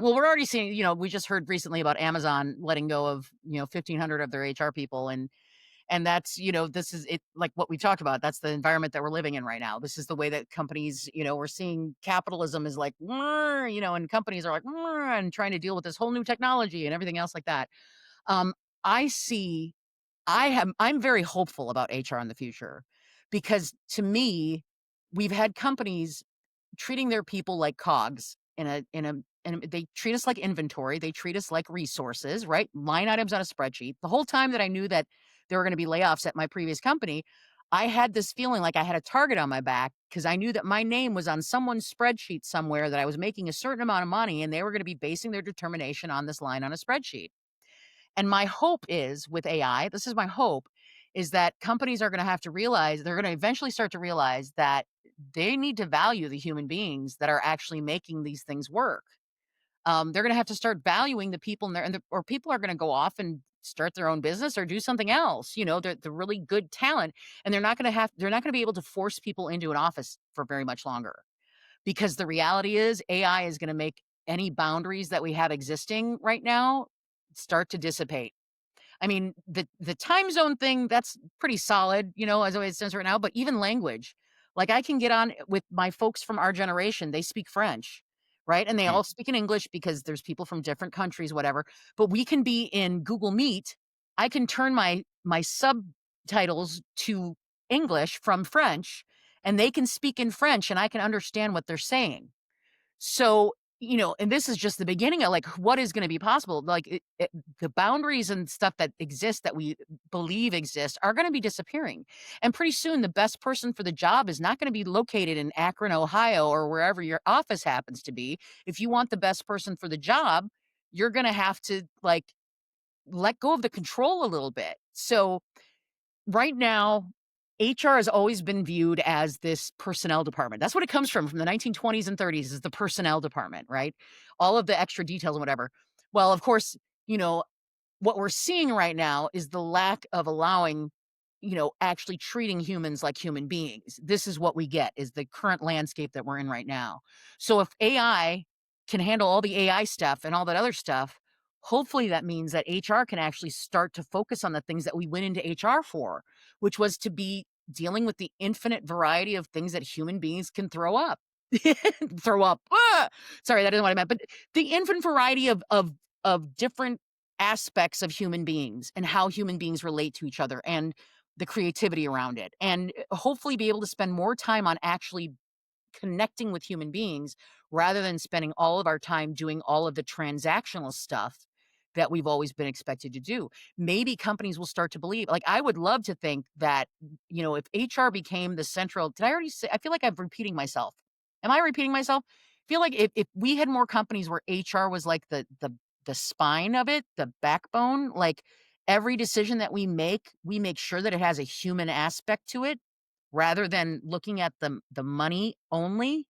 Well, we're already seeing, we just heard recently about Amazon letting go of, 1,500 of their HR people. And that's, this is it, like what we talked about. That's the environment that we're living in right now. This is the way that companies, we're seeing capitalism is like, "Mwah," and companies are like, "Mwah," and trying to deal with this whole new technology and everything else like that. Um, I see, I'm very hopeful about HR in the future because to me, we've had companies treating their people like cogs and they treat us like inventory. They treat us like resources, right? Line items on a spreadsheet. The whole time that I knew that there were going to be layoffs at my previous company, I had this feeling like I had a target on my back because I knew that my name was on someone's spreadsheet somewhere, that I was making a certain amount of money and they were going to be basing their determination on this line on a spreadsheet. And my hope is with AI, this is my hope, is that companies are going to have to realize, they're going to eventually start to realize that they need to value the human beings that are actually making these things work. They're going to have to start valuing the people in there, or people are going to go off and start their own business or do something else. You know, they're really good talent, and they're not going to be able to force people into an office for very much longer, because the reality is AI is going to make any boundaries that we have existing right now start to dissipate. I mean, the time zone thing, that's pretty solid, you know, as it stands right now, but even language. Like, I can get on with my folks from our generation, they speak French, right? And they Mm. all speak in English because there's people from different countries, whatever. But we can be in Google Meet. I can turn my subtitles to English from French, and they can speak in French, and I can understand what they're saying. So, you know, and this is just the beginning of like what is going to be possible. Like the boundaries and stuff that exist, that we believe exist, are going to be disappearing. And pretty soon, the best person for the job is not going to be located in Akron, Ohio, or wherever your office happens to be. If you want the best person for the job, you're going to have to like let go of the control a little bit. So, right now, HR has always been viewed as this personnel department. That's what it comes from the 1920s and 30s, is the personnel department, right? All of the extra details and whatever. Well, of course, you know, what we're seeing right now is the lack of allowing, you know, actually treating humans like human beings. This is what we get, is the current landscape that we're in right now. So if AI can handle all the AI stuff and all that other stuff, hopefully that means that HR can actually start to focus on the things that we went into HR for, which was to be dealing with the infinite variety of things that human beings can throw up. Throw up. Ah! Sorry, that isn't what I meant. But the infinite variety of different aspects of human beings and how human beings relate to each other, and the creativity around it, and hopefully be able to spend more time on actually connecting with human beings, rather than spending all of our time doing all of the transactional stuff that we've always been expected to do. Maybe companies will start to believe, like, I would love to think that, you know, if HR became the central, did I already say, I feel like I'm repeating myself. Am I repeating myself? I feel like if we had more companies where HR was like the spine of it, the backbone, like every decision that we make sure that it has a human aspect to it, rather than looking at the money only.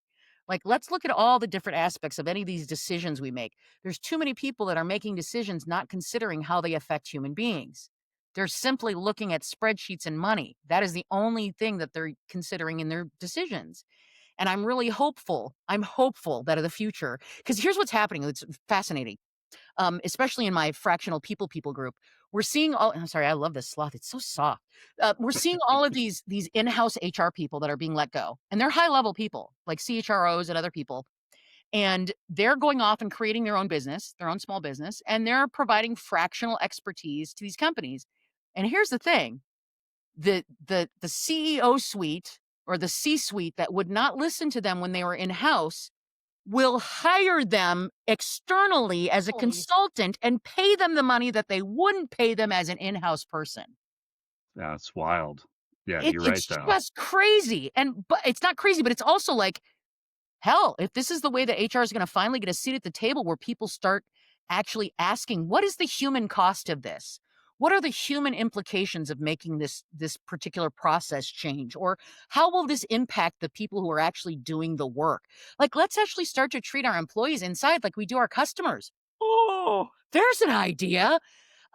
Like, let's look at all the different aspects of any of these decisions we make. There's too many people that are making decisions not considering how they affect human beings. They're simply looking at spreadsheets and money. That is the only thing that they're considering in their decisions. And I'm really hopeful. I'm hopeful that in the future, because here's what's happening. It's fascinating, especially in my fractional people group. We're seeing all. I'm sorry, I love this sloth. It's so soft. We're seeing all of these in-house HR people that are being let go, and they're high-level people like CHROs and other people, and they're going off and creating their own business, their own small business, and they're providing fractional expertise to these companies. And here's the thing: the CEO suite, or the C-suite, that would not listen to them when they were in-house, will hire them externally as a consultant and pay them the money that they wouldn't pay them as an in-house person. That's wild. Yeah, It you're right it's though. just crazy. And but it's not crazy, but it's also like, hell, if this is the way that HR is gonna finally get a seat at the table, where people start actually asking, what is the human cost of this? What are the human implications of making this particular process change? Or how will this impact the people who are actually doing the work? Like, let's actually start to treat our employees inside like we do our customers. Oh, there's an idea.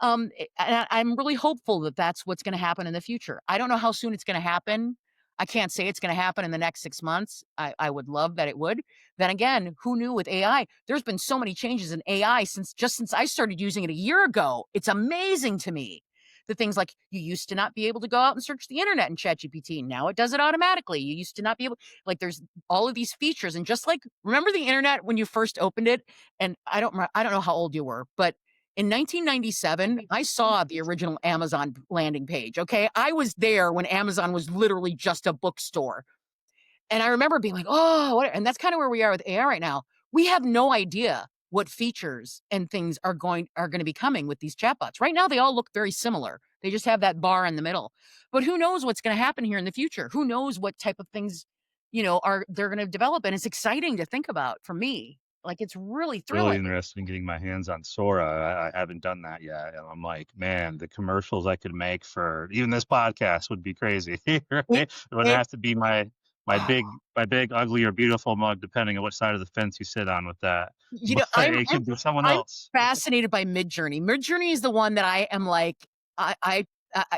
I'm really hopeful that that's what's gonna happen in the future. I don't know how soon it's gonna happen. I can't say it's gonna happen in the next 6 months. I would love that it would. Then again, who knew with AI? There's been so many changes in AI since I started using it a year ago. It's amazing to me. The things like, you used to not be able to go out and search the internet in ChatGPT. Now it does it automatically. You used to not be able, like, there's all of these features. And just like, remember the internet when you first opened it? And I don't know how old you were, but in 1997, I saw the original Amazon landing page, okay? I was there when Amazon was literally just a bookstore. And I remember being like, "Oh, what," and that's kinda where we are with AI right now. We have no idea what features and things are gonna be coming with these chatbots. Right now, they all look very similar. They just have that bar in the middle. But who knows what's going to happen here in the future? Who knows what type of things, are they're going to develop? And it's exciting to think about for me. Like it's really Really thrilling. interested in getting my hands on Sora. I haven't done that yet. And I'm like, man, the commercials I could make for even this podcast would be crazy. Right? It, It wouldn't it, have to be my big ugly or beautiful mug, depending on what side of the fence you sit on with that. But I'm it I'm could be someone I'm else. fascinated by Midjourney. Midjourney is the one that I am like,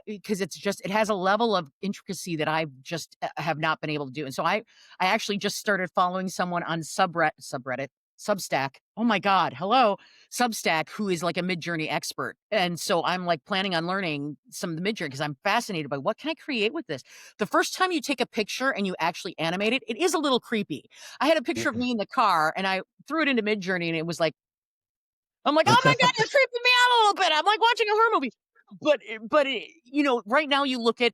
because it's just it has a level of intricacy that I just have not been able to do. And so I actually just started following someone on subreddit Substack. Oh my God, hello, Substack, who is like a Midjourney expert. And so I'm like planning on learning some of the Midjourney because I'm fascinated by what can I create with this. The first time you take a picture and you actually animate it, it is a little creepy. I had a picture of me in the car and I threw it into Midjourney and it was like, I'm like, oh my God, you're creeping me out a little bit. I'm like watching a horror movie. But right now you look at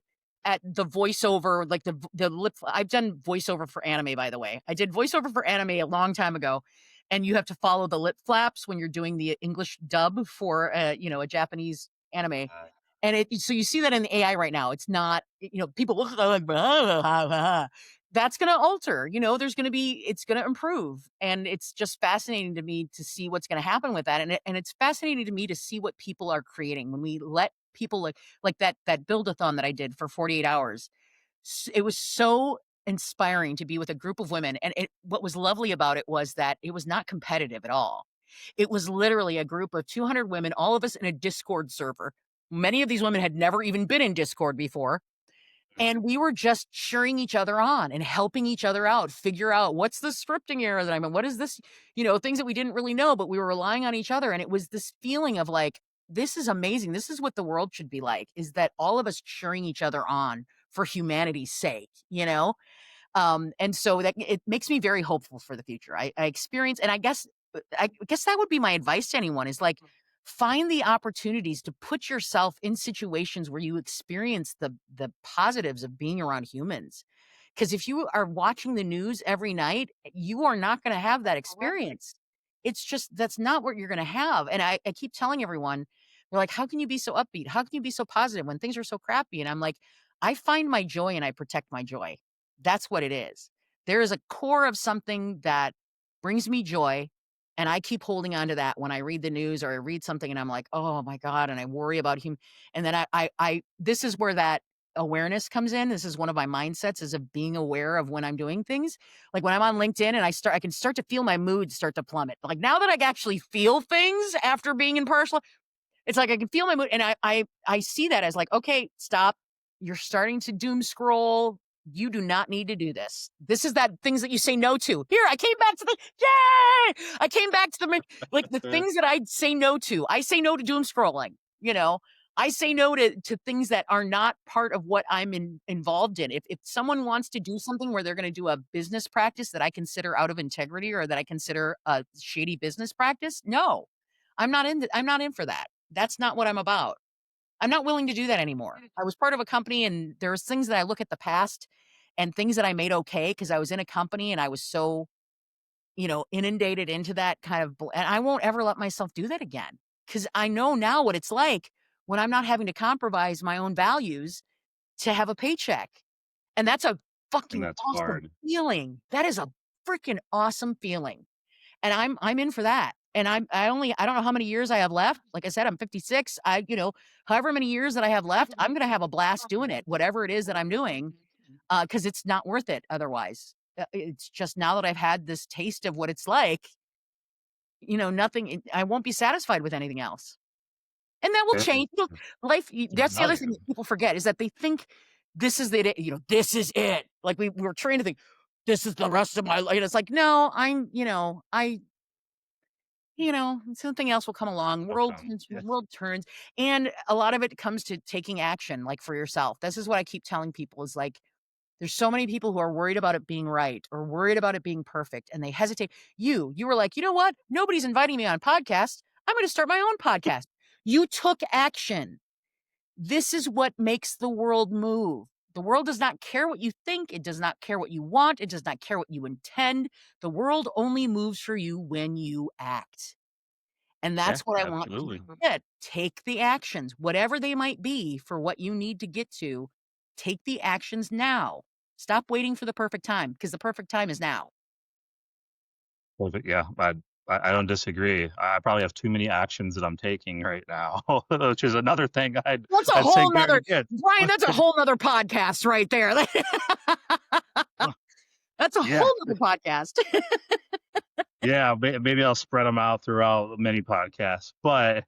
the voiceover, like the lip. I've done voiceover for anime, by the way. I did voiceover for anime a long time ago, and you have to follow the lip flaps when you're doing the English dub for a Japanese anime. And so you see that in the AI right now. It's not, people look at it like, blah, blah, blah, blah. That's going to alter, it's going to improve. And it's just fascinating to me to see what's going to happen with that. And it's fascinating to me to see what people are creating when we let people like that build-a-thon that I did for 48 hours. It was so inspiring to be with a group of women. And what was lovely about it was that it was not competitive at all. It was literally a group of 200 women, all of us in a Discord server. Many of these women had never even been in Discord before. And we were just cheering each other on and helping each other out, figure out what's the scripting error that I'm in? What is this? Things that we didn't really know, but we were relying on each other. And it was this feeling of like, this is amazing. This is what the world should be like, is that all of us cheering each other on for humanity's sake. And so that it makes me very hopeful for the future. I experience, and I guess that would be my advice to anyone is like, find the opportunities to put yourself in situations where you experience the positives of being around humans. Because if you are watching the news every night, you are not going to have that experience. It's just, that's not what you're going to have. And I keep telling everyone, they're like, how can you be so upbeat? How can you be so positive when things are so crappy? And I'm like, I find my joy and I protect my joy. That's what it is. There is a core of something that brings me joy. And I keep holding on to that when I read the news or I read something and I'm like, oh my God. And I worry about him. And then this is where that awareness comes in. This is one of my mindsets, is of being aware of when I'm doing things. Like when I'm on LinkedIn and I can start to feel my mood start to plummet. Like now that I actually feel things after being in partial, it's like I can feel my mood, and I see that as like, okay, stop. You're starting to doom scroll. You do not need to do this. This is that things that you say no to. Here, I came back to the yay! I came back to like the things that I say no to. I say no to doom scrolling. I say no to things that are not part of what I'm involved in. If someone wants to do something where they're going to do a business practice that I consider out of integrity or that I consider a shady business practice, no, I'm not in for that. That's not what I'm about. I'm not willing to do that anymore. I was part of a company and there's things that I look at the past and things that I made okay because I was in a company and I was so, inundated into that kind of, and I won't ever let myself do that again because I know now what it's like when I'm not having to compromise my own values to have a paycheck. And that's a And fucking that's awesome hard. feeling. That is a freaking awesome feeling. And I'm in for that. And I don't know how many years I have left. Like I said, I'm 56. However many years that I have left, I'm going to have a blast doing it, whatever it is that I'm doing, because it's not worth it otherwise. It's just now that I've had this taste of what it's like, I won't be satisfied with anything else. And that will Okay. change. Life, that's the other thing Value. that people forget is that they think this is this is it. Like we were trained to think this is the rest of my life. And it's like, no, something else will come along. They'll come. Yes. World turns. And a lot of it comes to taking action, like for yourself. This is what I keep telling people is like, there's so many people who are worried about it being right or worried about it being perfect and they hesitate. You were like, you know what? Nobody's inviting me on a podcast. I'm going to start my own podcast. You took action. This is what makes the world move. The world does not care what you think. It does not care what you want. It does not care what you intend. The world only moves for you when you act. And Yeah, that's what I want absolutely. people to get. Take the actions, whatever they might be for what you need to get to. Take the actions now. Stop waiting for the perfect time because the perfect time is now. Well, yeah, I don't disagree. I probably have too many actions that I'm taking right now, which is another thing That's a I'd say whole good nother, again. Brian, that's a whole nother podcast right there. That's a Yeah. whole nother podcast. Yeah, maybe I'll spread them out throughout many podcasts. But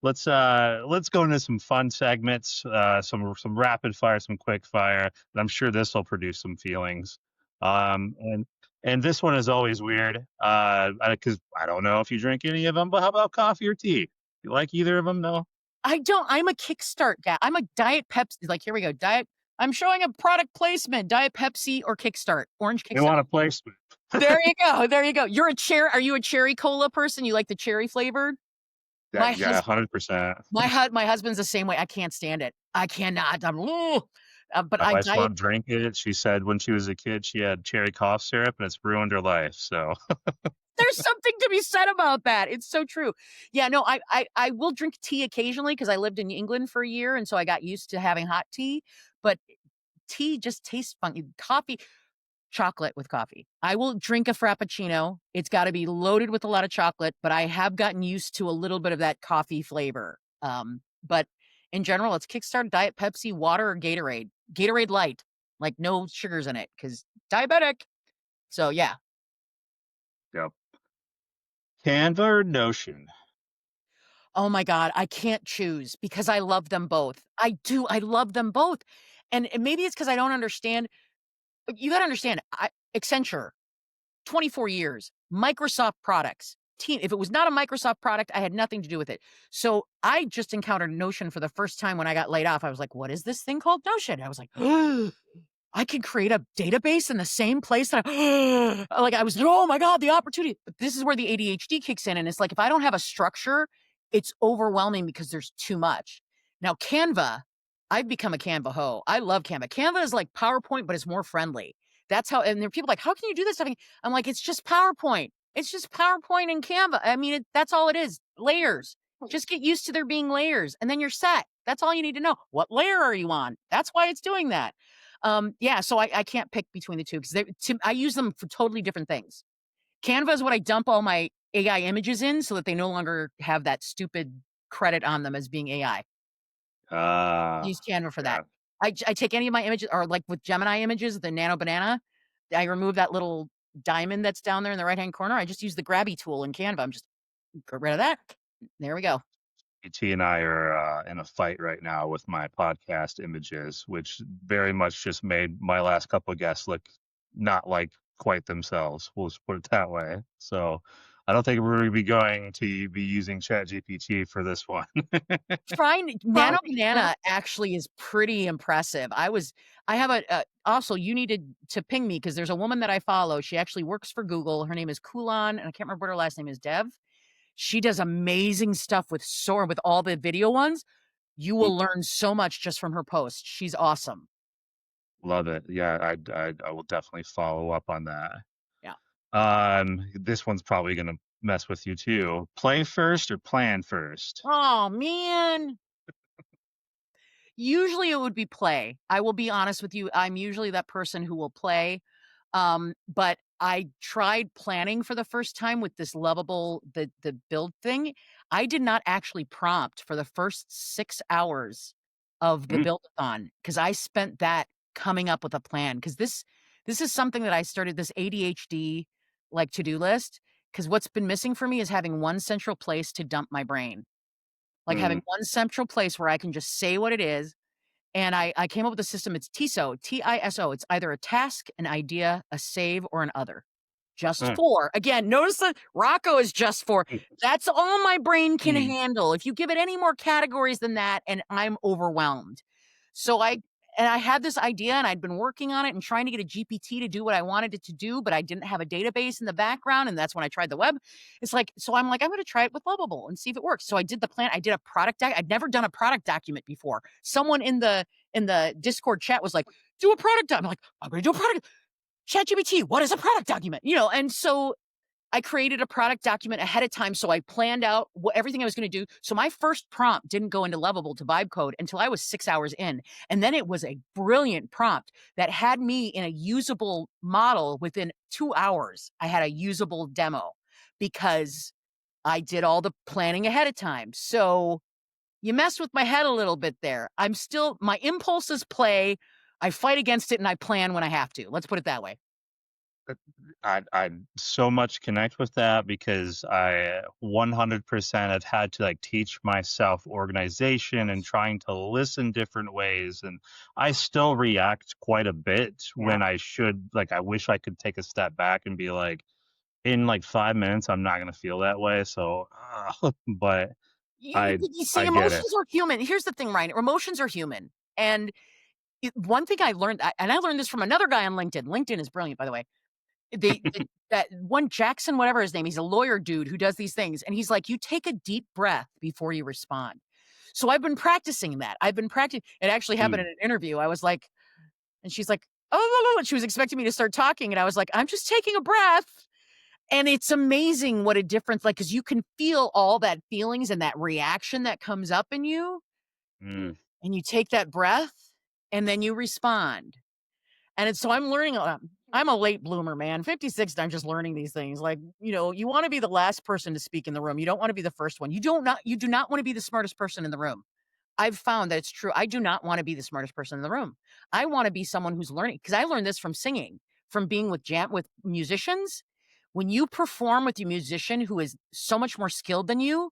let's go into some fun segments, some rapid fire, some quick fire, and I'm sure this will produce some feelings. And this one is always weird, because I don't know if you drink any of them. But how about coffee or tea? You like either of them? No. I don't. I'm a Kickstart guy. I'm a Diet Pepsi. Like, here we go. I'm showing a product placement. Diet Pepsi or Kickstart. Orange They Kickstart. want a placement. There you go. There you go. Are you a cherry cola person? You like the cherry flavored? My Yeah, husband, 100%. my husband's the same way. I can't stand it. I cannot. But My I wife's diet. mom drank it. She said when she was a kid, she had cherry cough syrup, and it's ruined her life. So. There's something to be said about that. It's so true. Yeah, no, I will drink tea occasionally because I lived in England for a year, and so I got used to having hot tea. But tea just tastes funky. Coffee, chocolate with coffee. I will drink a frappuccino. It's got to be loaded with a lot of chocolate, but I have gotten used to a little bit of that coffee flavor. But in general, it's Kickstart, Diet Pepsi, water, or Gatorade. Gatorade Light, like no sugars in it, because diabetic. So yeah. Yep. Canva or Notion? Oh my God, I can't choose because I love them both. I do. I love them both. And maybe it's because I don't understand. You got to understand, Accenture, 24 years, Microsoft products, team. If it was not a Microsoft product, I had nothing to do with it. So I just encountered Notion for the first time when I got laid off. I was like, what is this thing called Notion? I was like, I can create a database in the same place that I was like, oh my God, the opportunity. But this is where the ADHD kicks in. And it's like, if I don't have a structure, it's overwhelming because there's too much. Now, Canva, I've become a Canva hoe. I love Canva. Canva is like PowerPoint, but it's more friendly. That's how, and there are people like, how can you do this stuff? I'm like, it's just PowerPoint. It's just PowerPoint and Canva. I mean, that's all it is. Layers. Just get used to there being layers and then you're set. That's all you need to know. What layer are you on? That's why it's doing that. Yeah, so I can't pick between the two because I use them for totally different things. Canva is what I dump all my AI images in so that they no longer have that stupid credit on them as being AI. Use Canva for that. Yeah. I take any of my images, or like with Gemini images, the Nano Banana, I remove that little diamond that's down there in the right-hand corner. I just use the grabby tool in Canva. I'm just get rid of that. There we go. T and I are in a fight right now with my podcast images, which very much just made my last couple of guests look not like quite themselves. We'll just put it that way. So I don't think we're going to be using ChatGPT for this one. Trying Nano Banana actually is pretty impressive. I have also you needed to ping me because there's a woman that I follow. She actually works for Google. Her name is Kulan, and I can't remember what her last name is, Dev. She does amazing stuff with all the video ones. You will learn so much just from her post. She's awesome. Love it. Yeah, I will definitely follow up on that. Yeah. This one's probably going to mess with you too. Play first or plan first? Oh man. Usually it would be play. I will be honest with you. I'm usually that person who will play. But I tried planning for the first time with this lovable the build thing. I did not actually prompt for the first 6 hours of the Mm, build-a-thon because I spent that coming up with a plan. Because this is something that I started this ADHD like to-do list. Because what's been missing for me is having one central place to dump my brain. Like having mm, one central place where I can just say what it is. And I came up with a system. It's TISO, TISO. It's either a task, an idea, a save, or an other. Just mm, four. Again, notice that Rocco is just four. That's all my brain can mm. handle. If you give it any more categories than that, and I'm overwhelmed. So I had this idea and I'd been working on it and trying to get a GPT to do what I wanted it to do, but I didn't have a database in the background. And that's when I tried the web. It's like, so I'm like, I'm going to try it with Lovable and see if it works. So I did the plan. I did a product. I'd never done a product document before. Someone in the Discord chat was like, do a product document. I'm like, I'm going to do a product. ChatGPT, what is a product document? And so I created a product document ahead of time, so I planned out everything I was gonna do. So my first prompt didn't go into Lovable to vibe code until I was 6 hours in, and then it was a brilliant prompt that had me in a usable model within 2 hours. I had a usable demo because I did all the planning ahead of time. So you messed with my head a little bit there. My impulses play, I fight against it, and I plan when I have to. Let's put it that way. I so much connect with that because I 100% have had to like teach myself organization and trying to listen different ways. And I still react quite a bit Yeah. when I should, like, I wish I could take a step back and be like, in like 5 minutes, I'm not going to feel that way. So, but I, You see, I get it. emotions are human. Here's the thing, Ryan, emotions are human, and one thing I learned, and I learned this from another guy on LinkedIn. LinkedIn is brilliant, by the way. That one Jackson, whatever his name, he's a lawyer dude who does these things, and he's like, "You take a deep breath before you respond." So I've been practicing that. I've been practicing. It actually happened Ooh, in an interview. I was like, and she's like, "Oh," and she was expecting me to start talking, and I was like, "I'm just taking a breath." And it's amazing what a difference, like, because you can feel all that feelings and that reaction that comes up in you, mm, and you take that breath, and then you respond. And it's so I'm learning, I'm a late bloomer, man. 56, I'm just learning these things. Like, you wanna be the last person to speak in the room. You don't wanna be the first one. You do not wanna be the smartest person in the room. I've found that it's true. I do not wanna be the smartest person in the room. I wanna be someone who's learning, because I learned this from singing, from being with musicians. When you perform with a musician who is so much more skilled than you,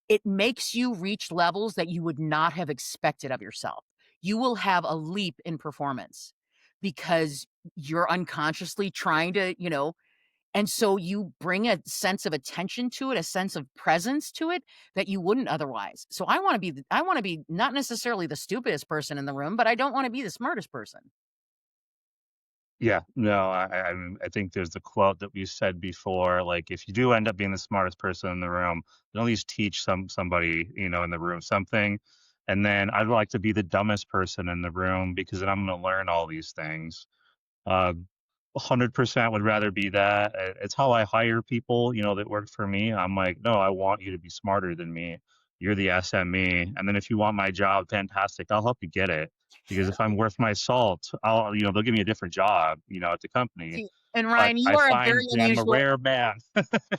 it makes you reach levels that you would not have expected of yourself. You will have a leap in performance because you're unconsciously trying to, and so you bring a sense of attention to it, a sense of presence to it that you wouldn't otherwise. So I want to be not necessarily the stupidest person in the room, but I don't want to be the smartest person. yeah, no, I think there's a quote that we said before, like if you do end up being the smartest person in the room, at least teach somebody, in the room something. And then I'd like to be the dumbest person in the room because then I'm going to learn all these things. Uh, 100% would rather be that. It's how I hire people, that work for me. I'm like, no, I want you to be smarter than me. You're the SME. And then if you want my job, fantastic. I'll help you get it. Because if I'm worth my salt, they'll give me a different job, at the company. See, and But Ryan, you I are a find very that I'm a unusual. rare man.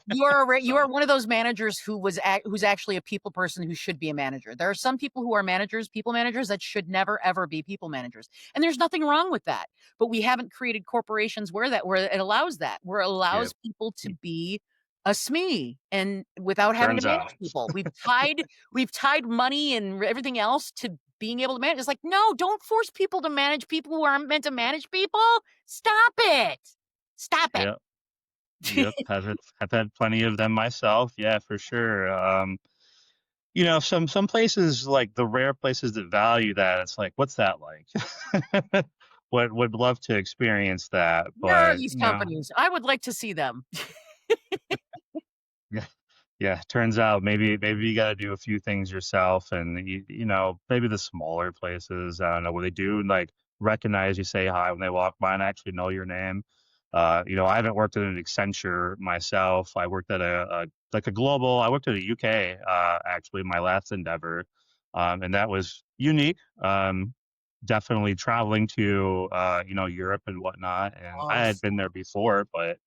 You are So, one of those managers who's actually a people person who should be a manager. There are some people who are managers, people managers, that should never ever be people managers. And there's nothing wrong with that. But we haven't created corporations where it allows that, where it yeah, allows people to be a SME and without having to turns manage out. people. We've tied money and everything else to being able to manage. It's like, no, don't force people to manage people who aren't meant to manage people. Stop it. Stop it. Yeah. Yep. Have had plenty of them myself. Yeah, for sure. Some places, like the rare places that value that, it's like, what's that like? Would love to experience that, Where are but these companies? I would like to see them. yeah, yeah. Turns out maybe you got to do a few things yourself, and maybe the smaller places, I don't know, where they do like recognize you, say hi when they walk by, and actually know your name. I haven't worked at an Accenture myself. I worked at a global. I worked at a UK actually my last endeavor, and that was unique. Definitely traveling to Europe and whatnot, and I Oh, had been there before, but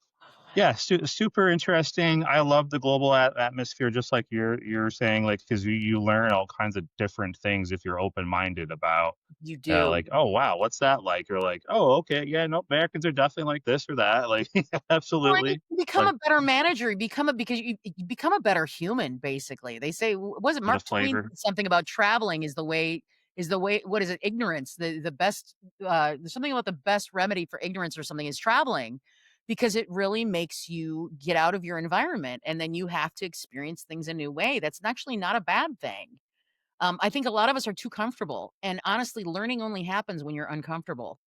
yeah, super interesting. I love the global atmosphere, just like you're saying, like because you learn all kinds of different things if you're open minded about. you do. Like, oh wow, what's that like? Or like, oh okay, yeah, no, Americans are definitely like this or that. Like, Well, and absolutely. you become But a better manager. Because you become a better human, basically. They say, was it for the Mark Twain flavor, said something about traveling is the way, what is it? Ignorance. The best, there's something about the best remedy for ignorance or something is traveling, because it really makes you get out of your environment, and then you have to experience things a new way. That's actually not a bad thing. I think a lot of us are too comfortable, and honestly, learning only happens when you're uncomfortable.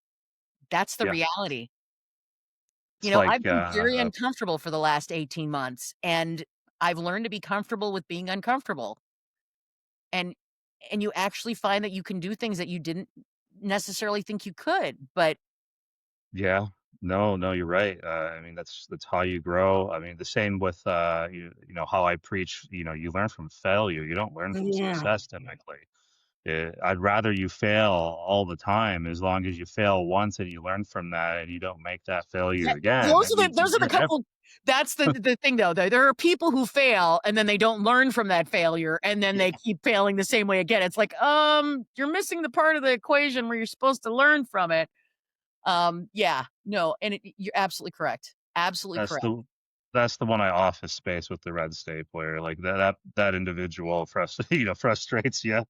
That's the yeah, reality. it's I've like been very uncomfortable for the last 18 months, and I've learned to be comfortable with being uncomfortable. And you actually find that you can do things that you didn't necessarily think you could. But yeah. No, no, you're right. I mean, that's how you grow. I mean, the same with how I preach. You learn from failure. You don't learn from Yeah. success typically. I'd rather you fail all the time as long as you fail once and you learn from that and you don't make that failure Yeah, again. those That are the means those are the couple that's the thing though, there are people who fail and then they don't learn from that failure and then they Yeah. keep failing the same way again. It's like, you're missing the part of the equation where you're supposed to learn from it. Yeah, no, and you're absolutely correct. Absolutely that's correct. the that's the one I office space with the red stapler. Like that individual frustrates you.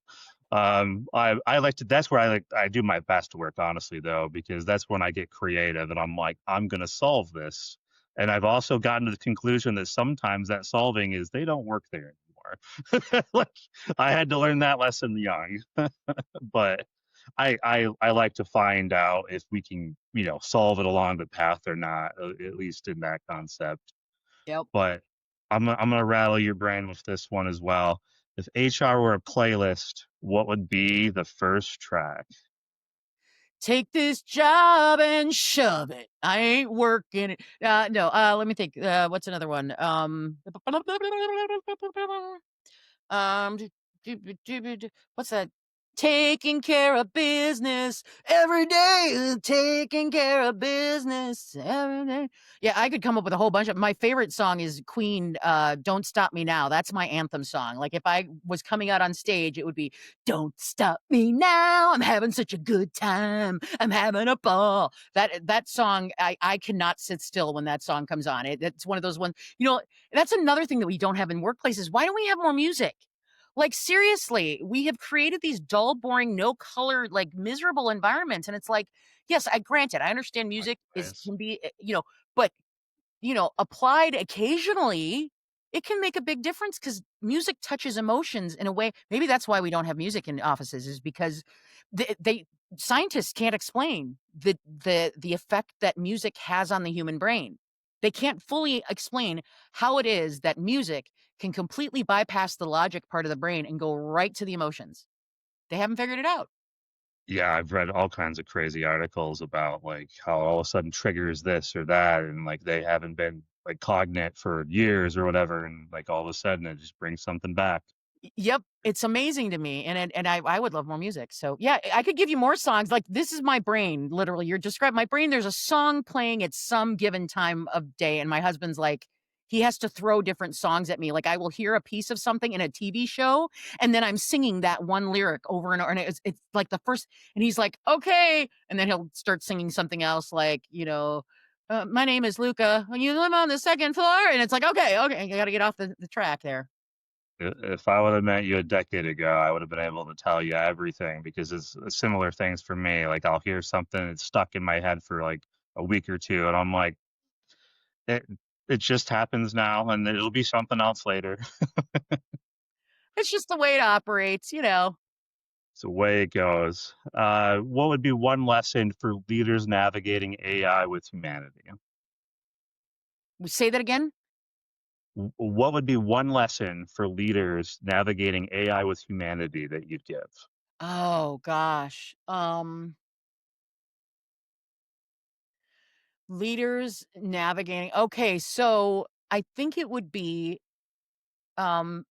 I like to that's where I do my best work, honestly, though, because that's when I get creative and I'm like, I'm gonna solve this. And I've also gotten to the conclusion that sometimes that solving is they don't work there anymore. Like I had to learn that lesson young. But I like to find out if we can, solve it along the path or not, at least in that concept. Yep. But I'm gonna rattle your brain with this one as well. If HR were a playlist, what would be the first track? Take this job and shove it. I ain't working it. No, let me think. What's another one? Um, what's that? Taking care of business every day. Taking care of business every day. Yeah, I could come up with a whole bunch of my favorite song is Queen, Don't Stop Me Now. That's my anthem song. Like if I was coming out on stage, it would be Don't stop me now. I'm having such a good time. I'm having a ball. That song, I cannot sit still when that song comes on. It's one of those ones, that's another thing that we don't have in workplaces. Why don't we have more music? Like, seriously, we have created these dull, boring, no color, like miserable environments. And it's like, yes, I granted, I understand music Likewise. can be, but applied occasionally, it can make a big difference because music touches emotions in a way. Maybe that's why we don't have music in offices, is because they scientists can't explain the effect that music has on the human brain. They can't fully explain how it is that music can completely bypass the logic part of the brain and go right to the emotions. They haven't figured it out. Yeah, I've read all kinds of crazy articles about like how all of a sudden triggers this or that, and like they haven't been like cognate for years or whatever, and like all of a sudden it just brings something back. Yep, it's amazing to me, and I would love more music. So yeah, I could give you more songs. Like this is my brain, literally. You're describing my brain. There's a song playing at some given time of day, and my husband's like, he has to throw different songs at me. Like I will hear a piece of something in a TV show, and then I'm singing that one lyric over and over, and it's like the first, and he's like, okay, and then he'll start singing something else, like my name is Luca. You live on the second floor, and it's like, okay, I got to get off the track there. If I would have met you a decade ago, I would have been able to tell you everything because it's similar things for me. Like I'll hear something that's stuck in my head for like a week or two, and I'm like, it it just happens now, and it'll be something else later. It's just the way it operates. It's the way it goes. What would be one lesson for leaders navigating AI with humanity? Say that again? What would be one lesson for leaders navigating AI with humanity that you'd give? Oh gosh. Leaders navigating. Okay, so I think it would be um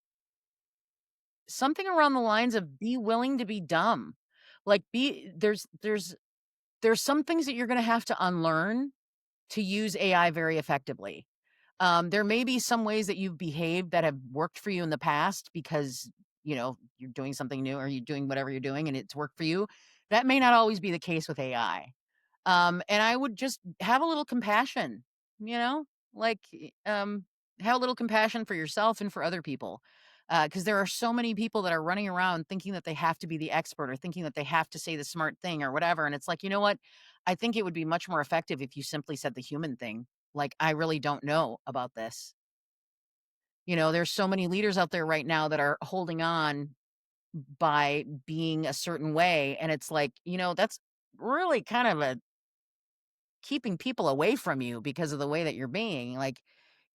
something around the lines of be willing to be dumb. Like be there's some things that you're going to have to unlearn to use AI very effectively. There may be some ways that you've behaved that have worked for you in the past because, you're doing something new or you're doing whatever you're doing and it's worked for you. That may not always be the case with AI. And I would just have a little compassion, you know, like, have a little compassion for yourself and for other people. Because there are so many people that are running around thinking that they have to be the expert or thinking that they have to say the smart thing or whatever. And it's like, you know what? I think it would be much more effective if you simply said the human thing. Like, I really don't know about this. There's so many leaders out there right now that are holding on by being a certain way. And it's like, that's really kind of a keeping people away from you because of the way that you're being. Like,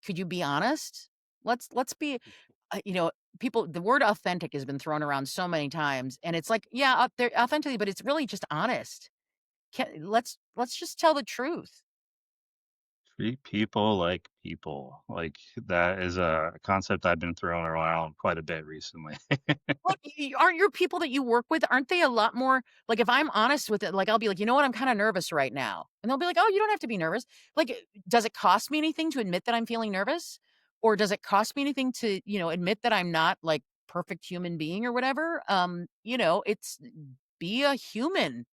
could you be honest? Let's be, you know, people. The word authentic has been thrown around so many times, and it's like, yeah, out there authentically, but it's really just honest. Let's just tell the truth. Treat people like people. Like that is a concept I've been throwing around quite a bit recently. Well, aren't your people that you work with, aren't they a lot more like, if I'm honest with it, like, I'll be like, "You know what? I'm kinda nervous right now." And they'll be like, "Oh, you don't have to be nervous." Like, does it cost me anything to admit that I'm feeling nervous? Or does it cost me anything to, admit that I'm not, like, perfect human being or whatever? It's be a human.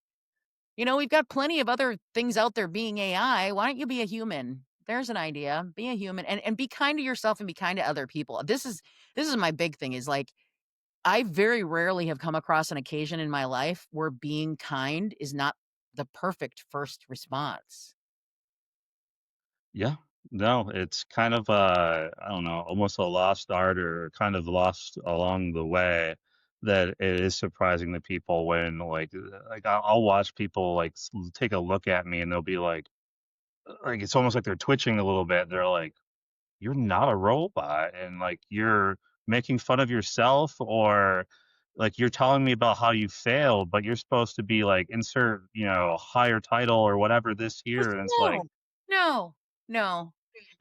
We've got plenty of other things out there being AI. Why don't you be a human? There's an idea. Be a human and be kind to yourself and be kind to other people. This is my big thing is like I very rarely have come across an occasion in my life where being kind is not the perfect first response. Yeah. No, it's kind of I don't know, almost a lost art or kind of lost along the way that it is surprising to people when I'll watch people take a look at me and they'll be like it's almost like they're twitching a little bit. They're like, "You're not a robot," and like you're making fun of yourself or like you're telling me about how you failed, but you're supposed to be like insert, higher title or whatever this Just here. And it's like no. No. No.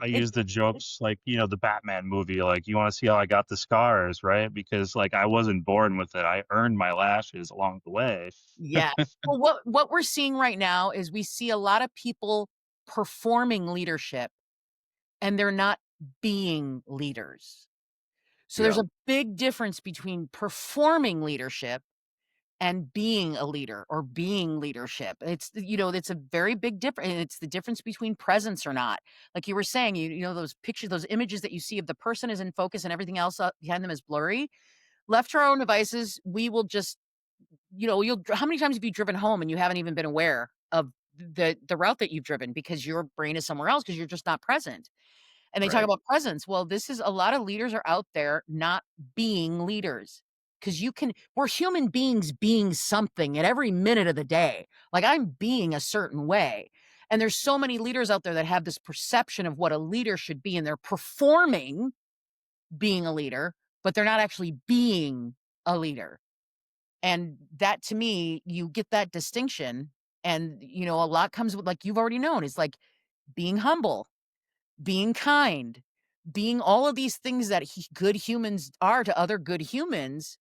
I It use the jokes like, the Batman movie, like, you wanna see how I got the scars, right? Because, like, I wasn't born with it. I earned my lashes along the way. Yeah. Well, what we're seeing right now is we see a lot of people performing leadership, and they're not being leaders. So there's Yeah, a big difference between performing leadership and being a leader or being leadership. It's a very big difference. It's the difference between presence or not. Like you were saying, those pictures, those images that you see of the person is in focus and everything else behind them is blurry. Left to our own devices, we will just, how many times have you driven home and you haven't even been aware of the route that you've driven because your brain is somewhere else because you're just not present. And they talk right. about presence. Well, this is a lot of leaders are out there not being leaders. Because we're human beings being something at every minute of the day. Like I'm being a certain way. And there's so many leaders out there that have this perception of what a leader should be, and they're performing being a leader, but they're not actually being a leader. And that to me, you get that distinction. And, a lot comes with, like you've already known, is like being humble, being kind, being all of these things that good humans are to other good humans.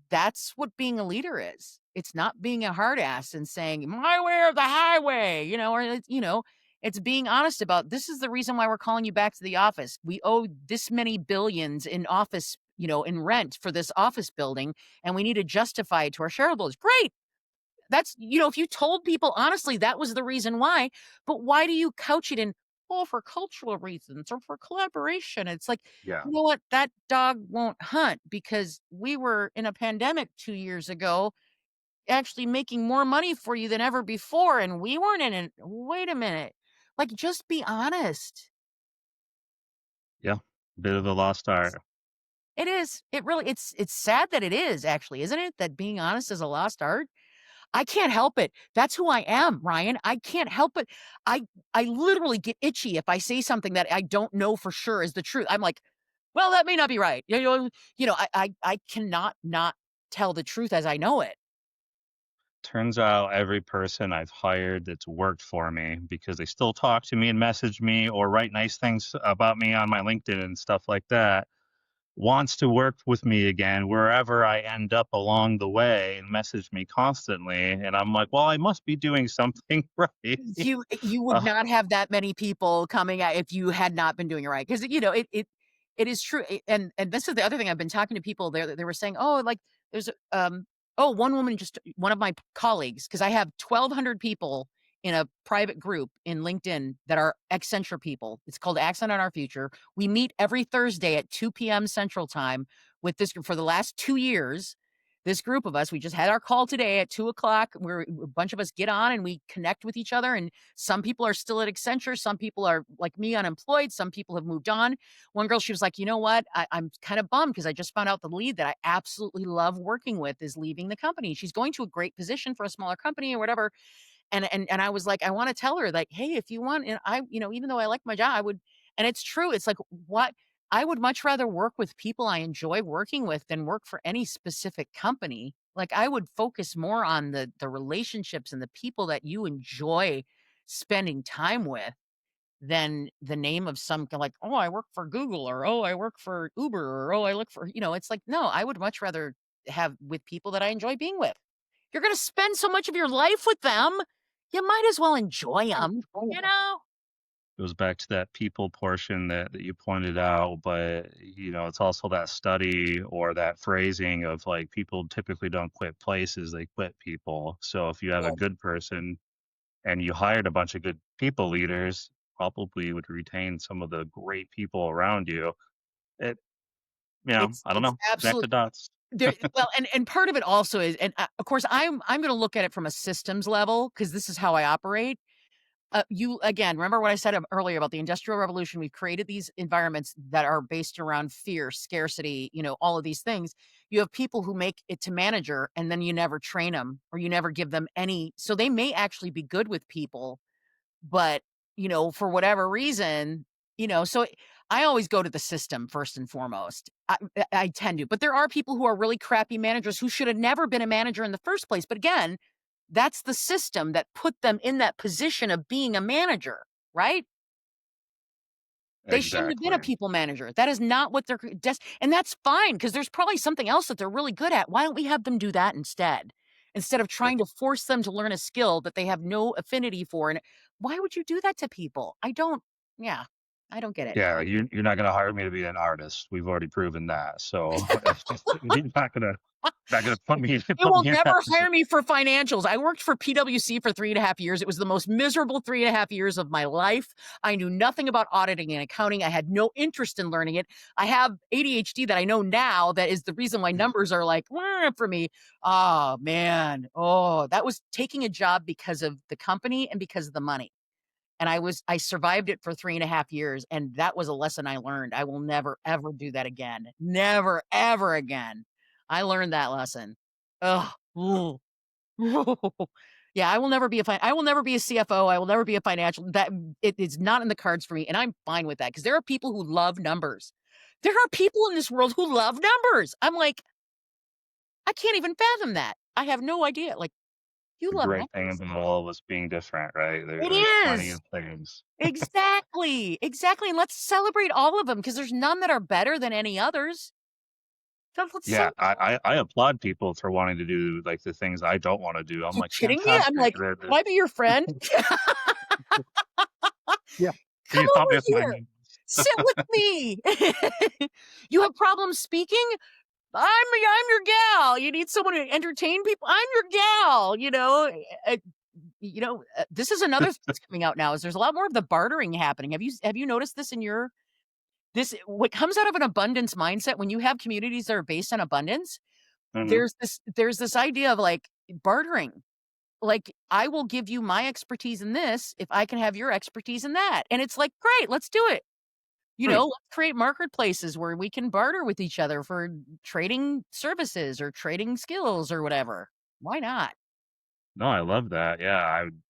That's what being a leader is. It's not being a hard ass and saying my way or the highway, it's being honest about this is the reason why we're calling you back to the office. We owe this many billions in office, in rent for this office building, and we need to justify it to our shareholders. Great. That's if you told people honestly that was the reason why, but why do you couch it in, "Oh, for cultural reasons or for collaboration?" It's like, Yeah, you know what? That dog won't hunt because we were in a pandemic 2 years ago actually making more money for you than ever before, and we weren't in it. Wait a minute. Like, just be honest. yeah. Bit of a lost art. It is. It really it's sad that it is actually, isn't it? That being honest is a lost art? I can't help it. That's who I am, Ryan. I can't help it. I I literally get itchy if I say something that I don't know for sure is the truth. I'm like, well, that may not be right. I cannot not tell the truth as I know it. Turns out every person I've hired that's worked for me because they still talk to me and message me or write nice things about me on my LinkedIn and stuff like that wants to work with me again wherever I end up along the way and message me constantly. And I'm like, well, I must be doing something right. You would Uh, not have that many people coming at if you had not been doing it right, 'cause, it is true, and this is the other thing. I've been talking to people there, they were saying, "Oh, like, there's one woman just one of my colleagues, because I have 1,200 people in a private group in LinkedIn that are Accenture people. It's called Accent on Our Future. We meet every Thursday at 2 PM Central Time with this group for the last 2 years. This group of us, we just had our call today at 2 o'clock, where a bunch of us get on and we connect with each other. And some people are still at Accenture. Some people are like me, unemployed. Some people have moved on. One girl, she was like, you know what? I'm kind of bummed because I just found out the lead that I absolutely love working with is leaving the company. She's going to a great position for a smaller company or whatever. And I was like, I wanna tell her, like, "Hey, if you want," and even though I like my job, I would, and it's true, it's like, what I would much rather work with people I enjoy working with than work for any specific company. Like, I would focus more on the relationships and the people that you enjoy spending time with. than the name of some like, oh, I work for Google, or oh, I work for Uber, or oh, I look for, it's like, no, I would much rather have with people that I enjoy being with. You're going to spend so much of your life with them. You might as well enjoy them, you know? Goes back to that people portion that you pointed out, but it's also that study or that phrasing of like people typically don't quit places, they quit people. So if you have a Yeah. good person and you hired a bunch of good people leaders, probably would retain some of the great people around you. It, I don't It's know, connect absolutely the dots. there. Well, and part of it also is, and of course, I'm going to look at it from a systems level because this is how I operate. You again, remember what I said earlier about the Industrial Revolution? We've created these environments that are based around fear, scarcity, all of these things. You have people who make it to manager, and then you never train them or you never give them any. So they may actually be good with people, but for whatever reason, so I always go to the system first and foremost. I tend to, but there are people who are really crappy managers who should have never been a manager in the first place. But again, that's the system that put them in that position of being a manager, right? They shouldn't have been a Exactly. people manager. That is not what they're and that's fine because there's probably something else that they're really good at. Why don't we have them do that instead? Instead of Uh, trying to force them to learn a skill that they have no affinity for. And why would you do that to people? Yeah, I don't get it. Yeah, you're not gonna hire me to be an artist. We've already proven that. So you're not gonna put me You put will me in that never position. hire me for financials. I worked for PwC for 3.5 years. It was the most miserable 3.5 years of my life. I knew nothing about auditing and accounting. I had no interest in learning it. I have ADHD that I know now that is the reason why numbers are like, "Wah," for me. Oh, man. Oh, that was taking a job because of the company and because of the money. And I survived it for 3.5 years, and that was a lesson I learned. I will never, ever do that again. Never, ever again. I learned that lesson. Ugh. Ooh. Yeah, I will never be a CFO. I will never be a financial that it is not in the cards for me, and I'm fine with that because there are people who love numbers. There are people in this world who love numbers. I'm like, I can't even fathom that. I have no idea. Like, you The love great thing numbers? about all of us being different, right? It There's plenty is. of things. Exactly, exactly, and let's celebrate all of them because there's none that are better than any others. So let's Yeah, celebrate. I applaud people for wanting to do like the things I don't want to do. I'm You like, kidding me? I'm fantastic. like, "Can I be your friend? Yeah. Can Come you pump over me up my here. Sit with me. You have problems speaking? I'm your gal. You need someone to entertain people? I'm your gal," this is another thing that's coming out now is there's a lot more of the bartering happening. Have you noticed this in your this what comes out of an abundance mindset when you have communities that are based on abundance, Mhm. there's this idea of, like, bartering. Like, I will give you my expertise in this if I can have your expertise in that, and it's like, "Great, let's do it." Right. Let's create marketplaces where we can barter with each other for trading services or trading skills or whatever. Why not? No, I love that. Yeah, I would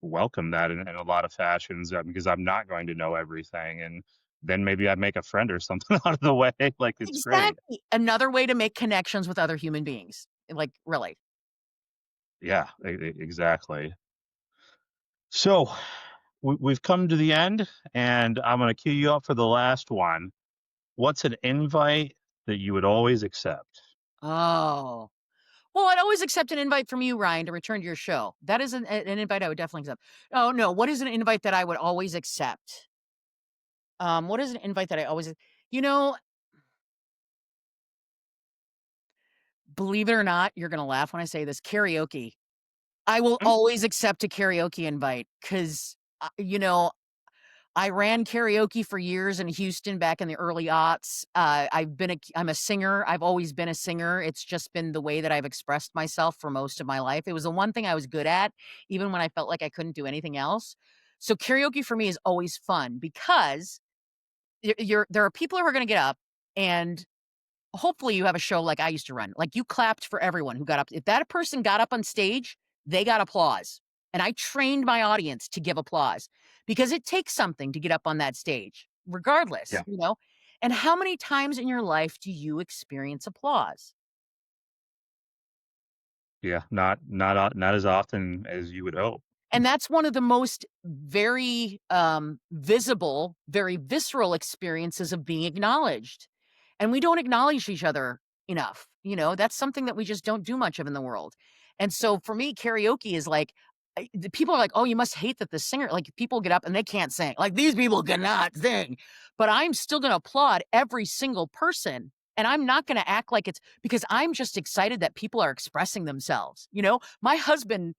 welcome that in a lot of fashions because I'm not going to know everything. And then maybe I'd make a friend or something out of the way. Like, it's great. Exactly. Another way to make connections with other human beings. Like, really. Yeah, exactly. So we've come to the end, and I'm going to cue you up for the last one. What's an invite that you would always accept? Oh. Well, I'd always accept an invite from you, Ryan, to return to your show. That is an invite I would definitely accept. Oh, no. What is an invite that I would always accept? What is an invite that I always you know, believe it or not, you're gonna laugh when I say this, karaoke. I will Mm, always accept a karaoke invite 'cause, I ran karaoke for years in Houston back in the early aughts. I'm a singer. I've always been a singer. It's just been the way that I've expressed myself for most of my life. It was the one thing I was good at, even when I felt like I couldn't do anything else. So karaoke for me is always fun because there are people who are gonna get up and hopefully you have a show like I used to run. Like you clapped for everyone who got up. If that person got up on stage, they got applause. And I trained my audience to give applause because it takes something to get up on that stage, regardless, yeah, And how many times in your life do you experience applause? yeah, not as often as you would hope. And that's one of the most very visible, very visceral experiences of being acknowledged. And we don't acknowledge each other enough. That's something that we just don't do much of in the world. And so for me, karaoke is like, the people are like, oh, you must hate that the singer, like people get up and they can't sing. Like these people cannot sing. But I'm still going to applaud every single person. And I'm not going to act like it's because I'm just excited that people are expressing themselves. My husband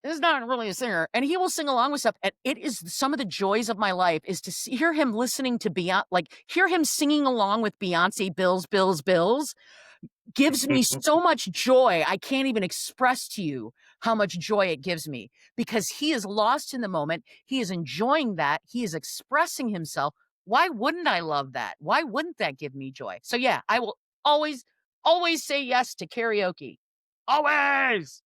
is not really a singer, and he will sing along with stuff. And it is some of the joys of my life is to hear him listening to Beyonce, like hear him singing along with Beyonce, Bills, Bills, Bills, gives me so much joy. I can't even express to you how much joy it gives me because he is lost in the moment. He is enjoying that. He is expressing himself. Why wouldn't I love that? Why wouldn't that give me joy? So yeah, I will always, always say yes to karaoke. Always.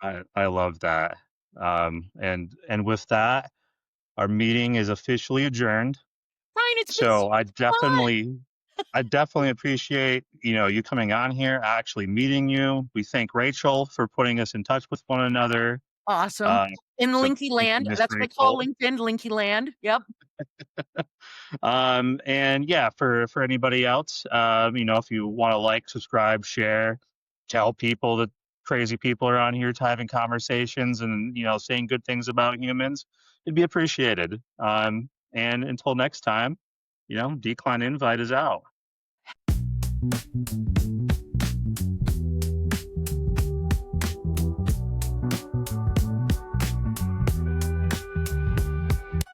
I love that. And with that, our meeting is officially adjourned. Ryan, it's been So so I definitely appreciate, you coming on here, actually meeting you. We thank Rachel for putting us in touch with one another. awesome. In So Linky thank Land. you, Miss That's what they call Rachel. LinkedIn, Linky Land. Yep. And yeah, for anybody else, if you want to like, subscribe, share, tell people that crazy people are on here having conversations and saying good things about humans, it'd be appreciated. And until next time, Decline Invite is out.